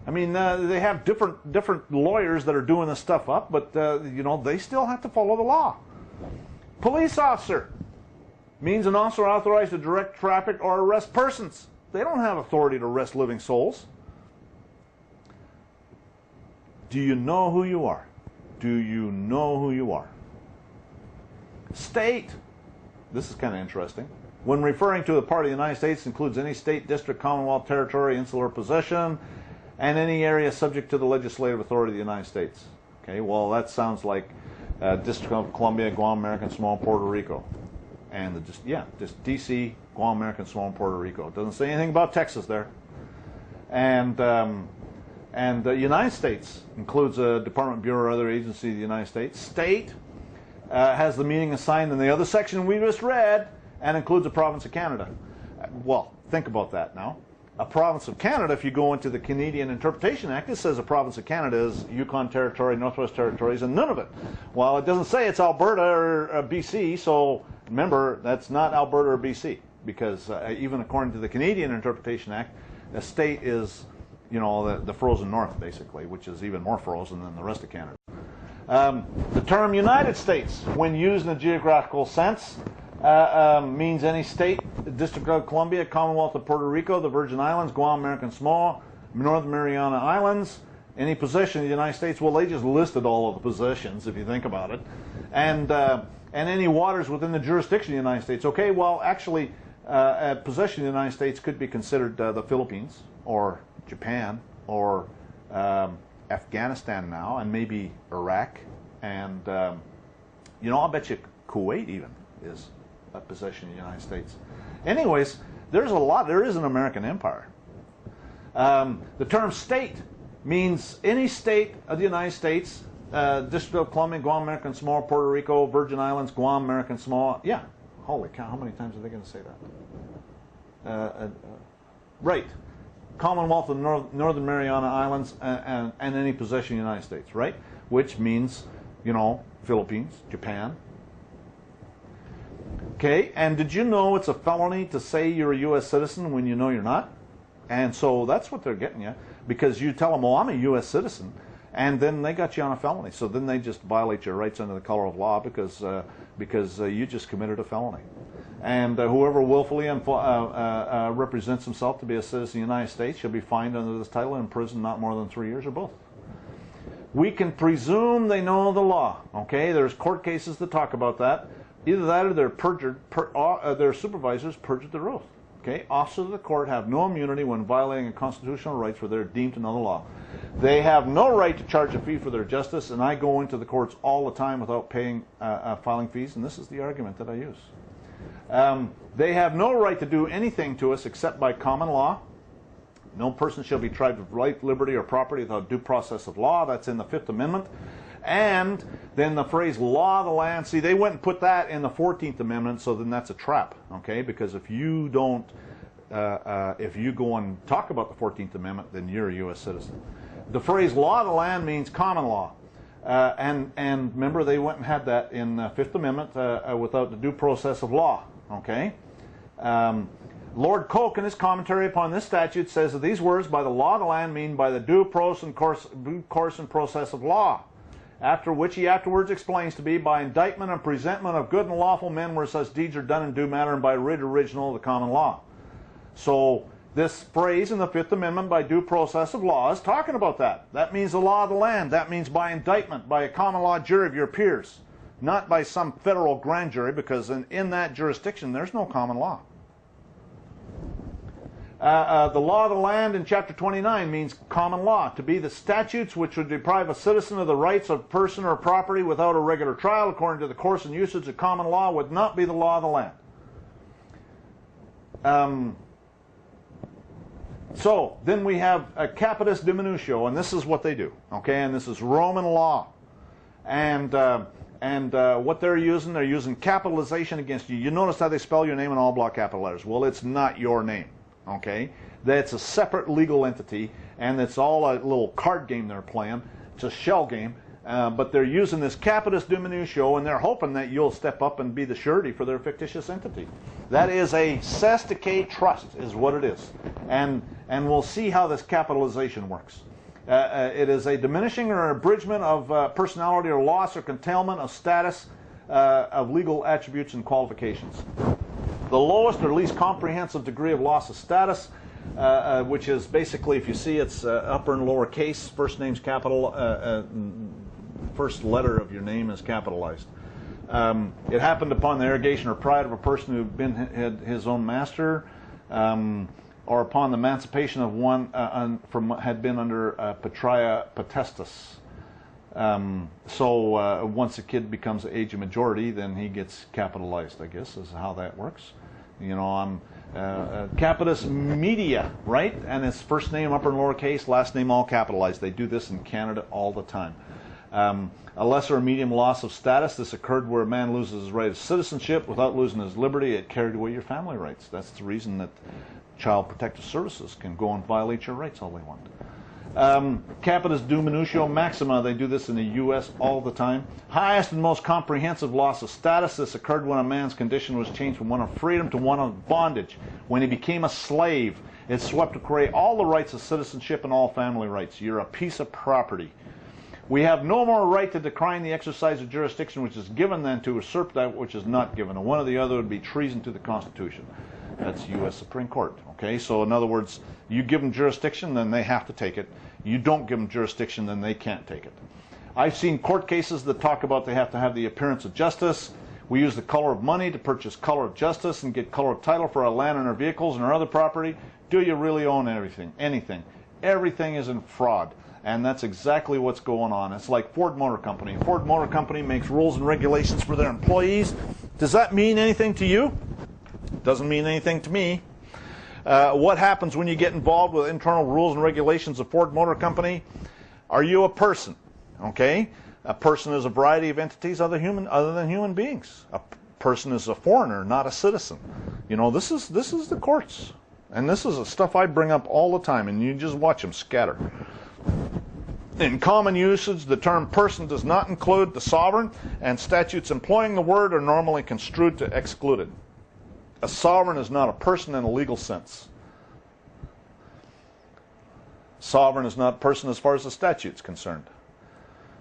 I mean, they have different lawyers that are doing this stuff up, but you know, they still have to follow the law. Police officer means an officer authorized to direct traffic or arrest persons. They don't have authority to arrest living souls. Do you know who you are? Do you know who you are? State. This is kind of interesting. When referring to the part of the United States, includes any state, district, commonwealth, territory, insular possession, and any area subject to the legislative authority of the United States. Okay, well, that sounds like District of Columbia, Guam, American Samoa, Puerto Rico. And just D.C., Guam, American Samoa, Puerto Rico. It doesn't say anything about Texas there. And the United States includes a Department, Bureau, or other agency of the United States. State has the meaning assigned in the other section we just read, and includes a province of Canada. Well, think about that now. A province of Canada, if you go into the Canadian Interpretation Act, it says a province of Canada is Yukon Territory, Northwest Territories, and none of it. Well, it doesn't say it's Alberta or BC, so remember, that's not Alberta or BC, because even according to the Canadian Interpretation Act, a state is, you know, the frozen north, basically, which is even more frozen than the rest of Canada. The term United States, when used in a geographical sense, means any state, District of Columbia, Commonwealth of Puerto Rico, the Virgin Islands, Guam, American Samoa, Northern Mariana Islands, any possession of the United States. Well, they just listed all of the possessions, if you think about it. And any waters within the jurisdiction of the United States. Okay, well, actually, possession of the United States could be considered the Philippines, or Japan, or Afghanistan now, and maybe Iraq, and you know, I'll bet you Kuwait even is a possession of the United States. Anyways, there's a lot. There is an American empire. The term state means any state of the United States, District of Columbia, Guam, American Samoa, Puerto Rico, Virgin Islands, Guam, American Samoa. Yeah, holy cow! How many times are they going to say that? Right. Commonwealth of Northern Mariana Islands and any possession of the United States, right? Which means, you know, Philippines, Japan. Okay, and did you know it's a felony to say you're a U.S. citizen when you know you're not? And so that's what they're getting you, because you tell them, oh, I'm a U.S. citizen, and then they got you on a felony. So then they just violate your rights under the color of law because you just committed a felony. And whoever willfully represents himself to be a citizen of the United States shall be fined under this title and imprisoned not more than 3 years or both. We can presume they know the law. Okay, there's court cases that talk about that. Either that or their supervisors perjured their oath. Okay, officers of the court have no immunity when violating constitutional rights where they're deemed to know the law. They have no right to charge a fee for their justice, and I go into the courts all the time without paying filing fees, and this is the argument that I use. They have no right to do anything to us except by common law. No person shall be tried with right, liberty, or property without due process of law. That's in the Fifth Amendment. And then the phrase law of the land, see, they went and put that in the 14th Amendment, so then that's a trap, okay? Because if you don't, if you go and talk about the 14th Amendment, then you're a U.S. citizen. The phrase law of the land means common law. And remember, they went and had that in the Fifth Amendment without the due process of law, okay? Lord Coke, in his commentary upon this statute, says that these words, by the law of the land, mean by the due course and process of law. After which he afterwards explains to be by indictment and presentment of good and lawful men where such deeds are done in due manner and by writ original of the common law. So this phrase in the Fifth Amendment, by due process of law, is talking about that. That means the law of the land. That means by indictment, by a common law jury of your peers, not by some federal grand jury, because in that jurisdiction there's no common law. The law of the land in chapter 29 means common law, to be the statutes which would deprive a citizen of the rights of person or property without a regular trial according to the course and usage of common law would not be the law of the land. So then we have a capitis diminutio, and this is what they do, okay? And this is Roman law. And what they're using capitalization against you. You notice how they spell your name in all block capital letters. Well, it's not your name. Okay, that's a separate legal entity, and it's all a little card game they're playing. It's a shell game, but they're using this capitis diminutio, and they're hoping that you'll step up and be the surety for their fictitious entity. That is a cestacate trust, is what it is, and we'll see how this capitalization works. It is a diminishing or abridgment of personality or loss or curtailment of status of legal attributes and qualifications. The lowest or least comprehensive degree of loss of status, which is basically, if you see, it's upper and lower case, first name's capital, first letter of your name is capitalized. It happened upon the arrogation or pride of a person who had his own master, or upon the emancipation of one had been under patria potestas. So once a kid becomes the age of majority, then he gets capitalized, I guess, is how that works. You know, I'm capitis media, right? And it's first name upper and lower case, last name all capitalized. They do this in Canada all the time. A lesser or medium loss of status. This occurred where a man loses his right of citizenship without losing his liberty. It carried away your family rights. That's the reason that Child Protective Services can go and violate your rights all they want. Capitis diminutio maxima, they do this in the U.S. all the time. Highest and most comprehensive loss of status. This occurred when a man's condition was changed from one of freedom to one of bondage. When he became a slave, it swept away all the rights of citizenship and all family rights. You're a piece of property. We have no more right to decline the exercise of jurisdiction which is given than to usurp that which is not given. And one or the other would be treason to the Constitution. That's U.S. Supreme Court. Okay, so in other words, you give them jurisdiction, then they have to take it. You don't give them jurisdiction, then they can't take it. I've seen court cases that talk about they have to have the appearance of justice. We use the color of money to purchase color of justice and get color of title for our land and our vehicles and our other property. Do you really own everything? Anything? Everything is in fraud. And that's exactly what's going on. It's like Ford Motor Company. Ford Motor Company makes rules and regulations for their employees. Does that mean anything to you? Doesn't mean anything to me. What happens when you get involved with internal rules and regulations of Ford Motor Company? Are you a person? Okay? A person is a variety of entities other than human beings. A person is a foreigner, not a citizen. You know, this is the courts. And this is the stuff I bring up all the time, and you just watch them scatter. In common usage, the term person does not include the sovereign, and statutes employing the word are normally construed to exclude it. A sovereign is not a person in a legal sense. Sovereign is not a person as far as the statute's concerned.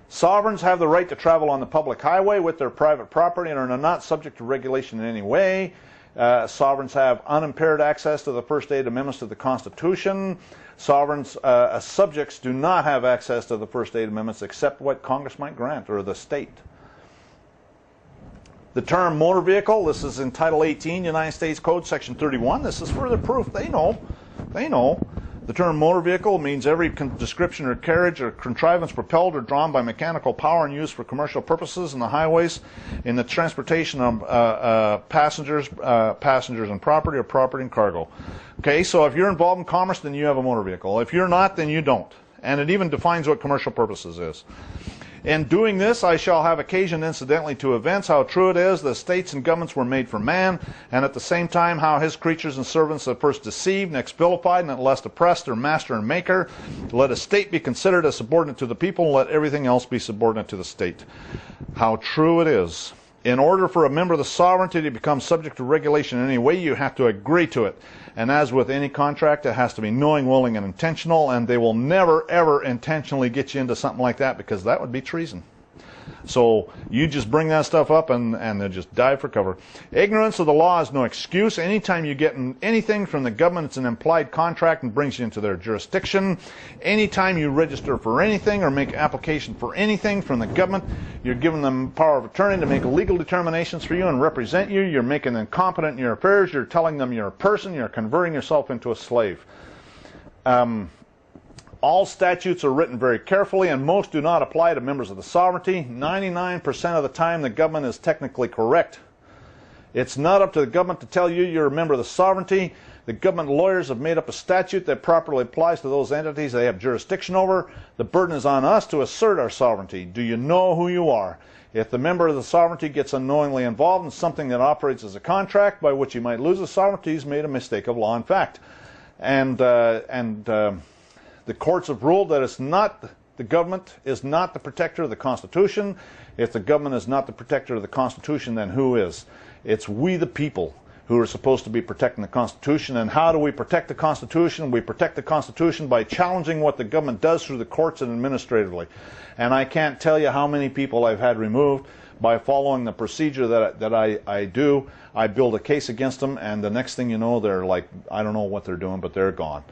Sovereigns have the right to travel on the public highway with their private property and are not subject to regulation in any way. Sovereigns have unimpaired access to the first 8 amendments to the Constitution. Sovereigns, subjects do not have access to the first 8 amendments except what Congress might grant, or the state. The term motor vehicle, this is in Title 18, United States Code, Section 31. This is further proof. They know. They know. The term motor vehicle means every description or carriage or contrivance propelled or drawn by mechanical power and used for commercial purposes in the highways in the transportation of passengers and property, or property and cargo. Okay, so if you're involved in commerce, then you have a motor vehicle. If you're not, then you don't. And it even defines what commercial purposes is. In doing this, I shall have occasion incidentally to evince how true it is that states and governments were made for man, and at the same time how his creatures and servants are first deceived, next vilified, and at last oppressed their master and maker. Let a state be considered as subordinate to the people, and let everything else be subordinate to the state. How true it is. In order for a member of the sovereignty to become subject to regulation in any way, you have to agree to it. And as with any contract, it has to be knowing, willing, and intentional, and they will never, ever intentionally get you into something like that, because that would be treason. So you just bring that stuff up and they'll just dive for cover. Ignorance of the law is no excuse. Anytime you get anything from the government, it's an implied contract and brings you into their jurisdiction. Anytime you register for anything or make application for anything from the government, you're giving them power of attorney to make legal determinations for you and represent you. You're making them competent in your affairs. You're telling them you're a person. You're converting yourself into a slave. All statutes are written very carefully, and most do not apply to members of the sovereignty. 99% of the time, the government is technically correct. It's not up to the government to tell you you're a member of the sovereignty. The government lawyers have made up a statute that properly applies to those entities they have jurisdiction over. The burden is on us to assert our sovereignty. Do you know who you are? If the member of the sovereignty gets unknowingly involved in something that operates as a contract by which he might lose his sovereignty, he's made a mistake of law and fact. The courts have ruled that the government is not the protector of the Constitution. If the government is not the protector of the Constitution, then who is? It's we the people who are supposed to be protecting the Constitution. And how do we protect the Constitution? We protect the Constitution by challenging what the government does through the courts and administratively. And I can't tell you how many people I've had removed by following the procedure that I do. I build a case against them, and the next thing you know, they're like, I don't know what they're doing, but they're gone.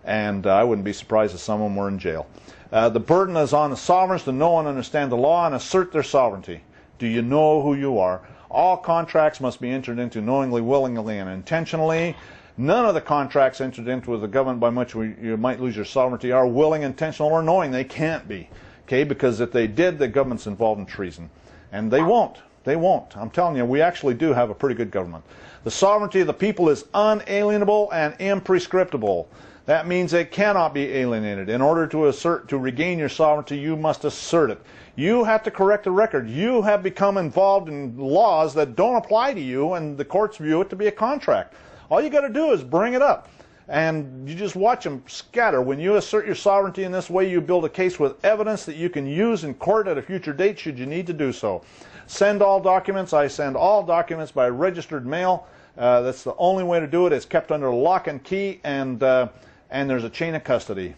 And I wouldn't be surprised if some of them were in jail. The burden is on the sovereigns to know and understand the law and assert their sovereignty. Do you know who you are? All contracts must be entered into knowingly, willingly, and intentionally. None of the contracts entered into with the government by which you might lose your sovereignty are willing, intentional, or knowing. They can't be. Okay? Because if they did, the government's involved in treason. And they won't. They won't. I'm telling you, we actually do have a pretty good government. The sovereignty of the people is unalienable and imprescriptible. That means it cannot be alienated. In order to regain your sovereignty, you must assert it. You have to correct the record. You have become involved in laws that don't apply to you, and the courts view it to be a contract. All you got to do is bring it up, and you just watch them scatter. When you assert your sovereignty in this way, you build a case with evidence that you can use in court at a future date should you need to do so. Send all documents. I send all documents by registered mail. That's the only way to do it. It's kept under lock and key, and there's a chain of custody.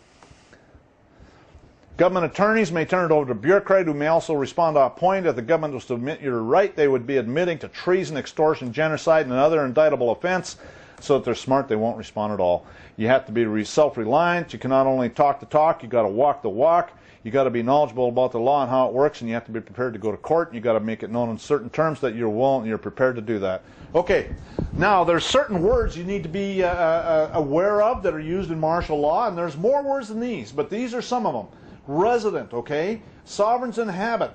Government attorneys may turn it over to a bureaucrat who may also respond to a point. If the government was to admit you're right, they would be admitting to treason, extortion, genocide, and another indictable offense. So if they're smart, they won't respond at all. You have to be self-reliant. You can not only talk the talk, you got to walk the walk. You got to be knowledgeable about the law and how it works, and you have to be prepared to go to court. You got to make it known in certain terms that you're willing and you're prepared to do that. Okay, now there's certain words you need to be aware of that are used in martial law, and there's more words than these, but these are some of them. Resident, okay? Sovereigns inhabit.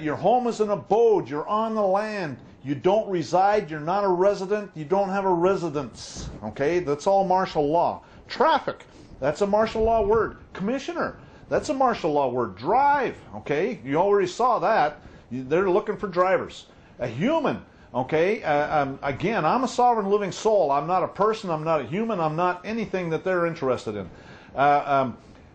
Your home is an abode. You're on the land. You don't reside. You're not a resident. You don't have a residence. Okay? That's all martial law. Traffic. That's a martial law word. Commissioner. That's a martial law word. Drive. Okay? You already saw that. They're looking for drivers. A human. Okay? Again, I'm a sovereign living soul. I'm not a person. I'm not a human. I'm not anything that they're interested in.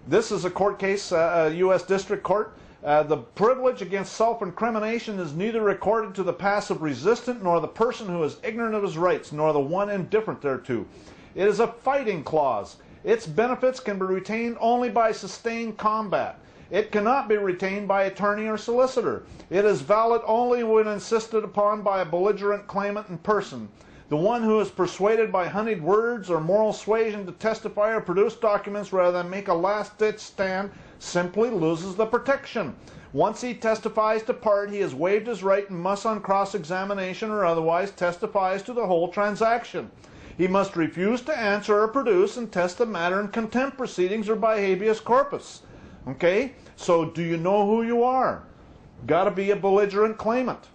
This is a court case, U.S. District Court. The privilege against self-incrimination is neither recorded to the passive resistant, nor the person who is ignorant of his rights, nor the one indifferent thereto. It is a fighting clause. Its benefits can be retained only by sustained combat. It cannot be retained by attorney or solicitor. It is valid only when insisted upon by a belligerent claimant in person. The one who is persuaded by honeyed words or moral suasion to testify or produce documents rather than make a last-ditch stand simply loses the protection. Once he testifies to part, he has waived his right and must on cross-examination or otherwise testifies to the whole transaction. He must refuse to answer or produce and test the matter in contempt proceedings or by habeas corpus. Okay? So do you know who you are? Got to be a belligerent claimant.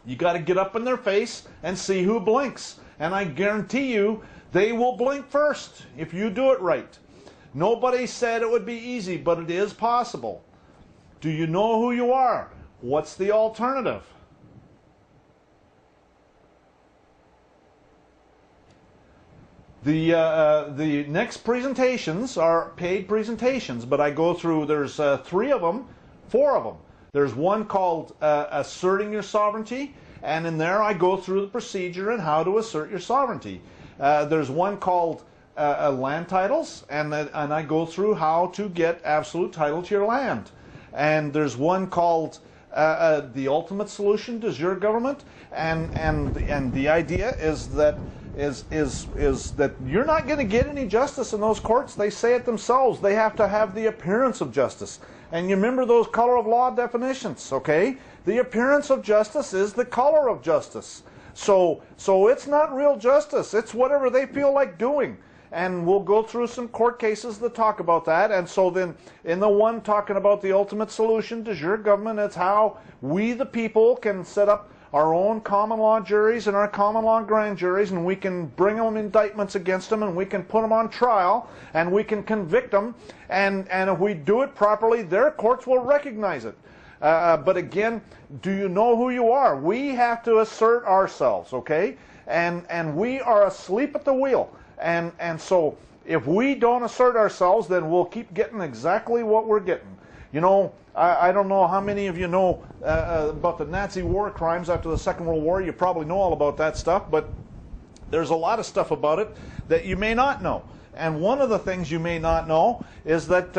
You got to get up in their face and see who blinks. And I guarantee you, they will blink first if you do it right. Nobody said it would be easy, but it is possible. Do you know who you are? What's the alternative? The next presentations are paid presentations, but I go through, there's 3 of them, 4 of them. There's one called Asserting Your Sovereignty, and in there I go through the procedure and how to assert your sovereignty. There's one called Land Titles, and I go through how to get absolute title to your land. And there's one called The Ultimate Solution, Does Your Government? And the idea is that that you're not going to get any justice in those courts. They say it themselves. They have to have the appearance of justice. And you remember those color of law definitions, okay? The appearance of justice is the color of justice. So it's not real justice. It's whatever they feel like doing. And we'll go through some court cases that talk about that. And so then in the one talking about the ultimate solution, does your government, it's how we the people can set up our own common law juries and our common law grand juries, and we can bring them indictments against them, and we can put them on trial, and we can convict them, and if we do it properly, their courts will recognize it. But again, do you know who you are? We have to assert ourselves, okay? And we are asleep at the wheel. And so if we don't assert ourselves, then we'll keep getting exactly what we're getting. You know, I don't know how many of you know about the Nazi war crimes after the Second World War. You probably know all about that stuff, but there's a lot of stuff about it that you may not know. And one of the things you may not know is that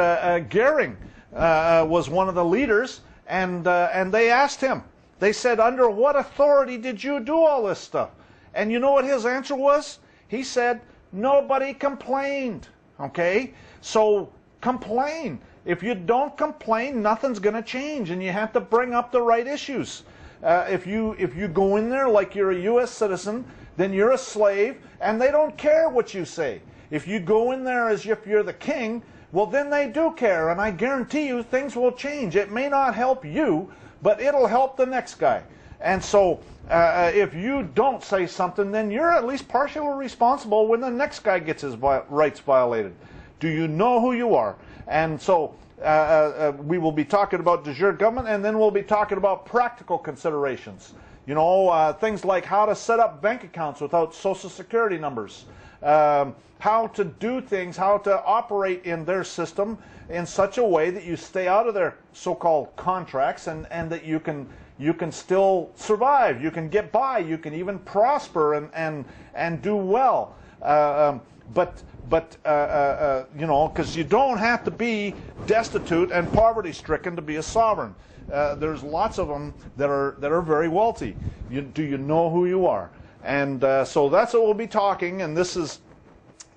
Goering was one of the leaders, and they asked him, they said, under what authority did you do all this stuff? And you know what his answer was? He said, nobody complained. Okay? So complain. If you don't complain, nothing's going to change, and you have to bring up the right issues. If you go in there like you're a U.S. citizen, then you're a slave, and they don't care what you say. If you go in there as if you're the king, well, then they do care, and I guarantee you things will change. It may not help you, but it'll help the next guy. And so if you don't say something, then you're at least partially responsible when the next guy gets his rights violated. Do you know who you are? And so we will be talking about de jure government, and then we'll be talking about practical considerations. You know, things like how to set up bank accounts without social security numbers, how to do things, how to operate in their system in such a way that you stay out of their so-called contracts, and that you can still survive, you can get by, you can even prosper and do well. you know, because you don't have to be destitute and poverty-stricken to be a sovereign. There's lots of them that are very wealthy. Do you know who you are? And so that's what we'll be talking. And this is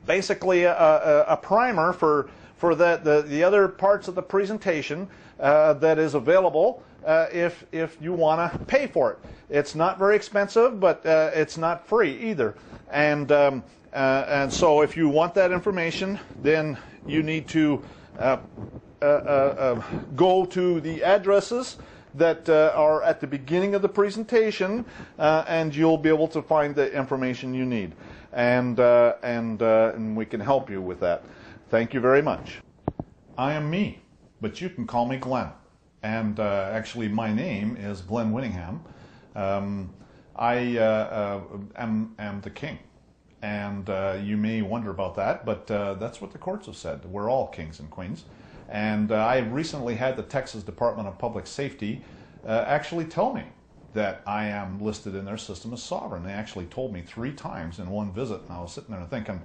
basically a primer for the other parts of the presentation that is available if you want to pay for it. It's not very expensive, but it's not free either. And so if you want that information, then you need to go to the addresses that are at the beginning of the presentation, and you'll be able to find the information you need. And we can help you with that. Thank you very much. I am me, but you can call me Glenn. And actually, my name is Glenn Winningham. I am the king. And you may wonder about that, but that's what the courts have said. We're all kings and queens. And I recently had the Texas Department of Public Safety actually tell me that I am listed in their system as sovereign. They actually told me 3 times in one visit, and I was sitting there thinking,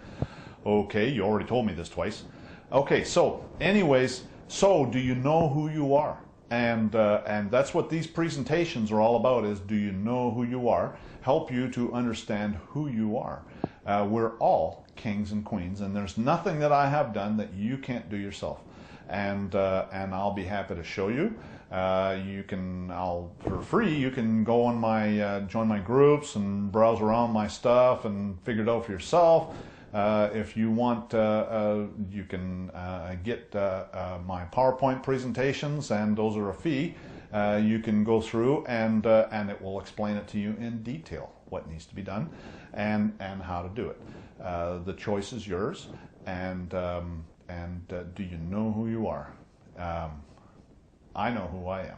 okay, you already told me this twice. Okay, so anyways, so do you know who you are? And that's what these presentations are all about, is do you know who you are? Help you to understand who you are. We're all kings and queens, and there's nothing that I have done that you can't do yourself. And I'll be happy to show you. For free, you can go on my, join my groups and browse around my stuff and figure it out for yourself. If you want, you can get my PowerPoint presentations, and those are a fee. You can go through and it will explain it to you in detail, what needs to be done and how to do it. The choice is yours, and do you know who you are? I know who I am.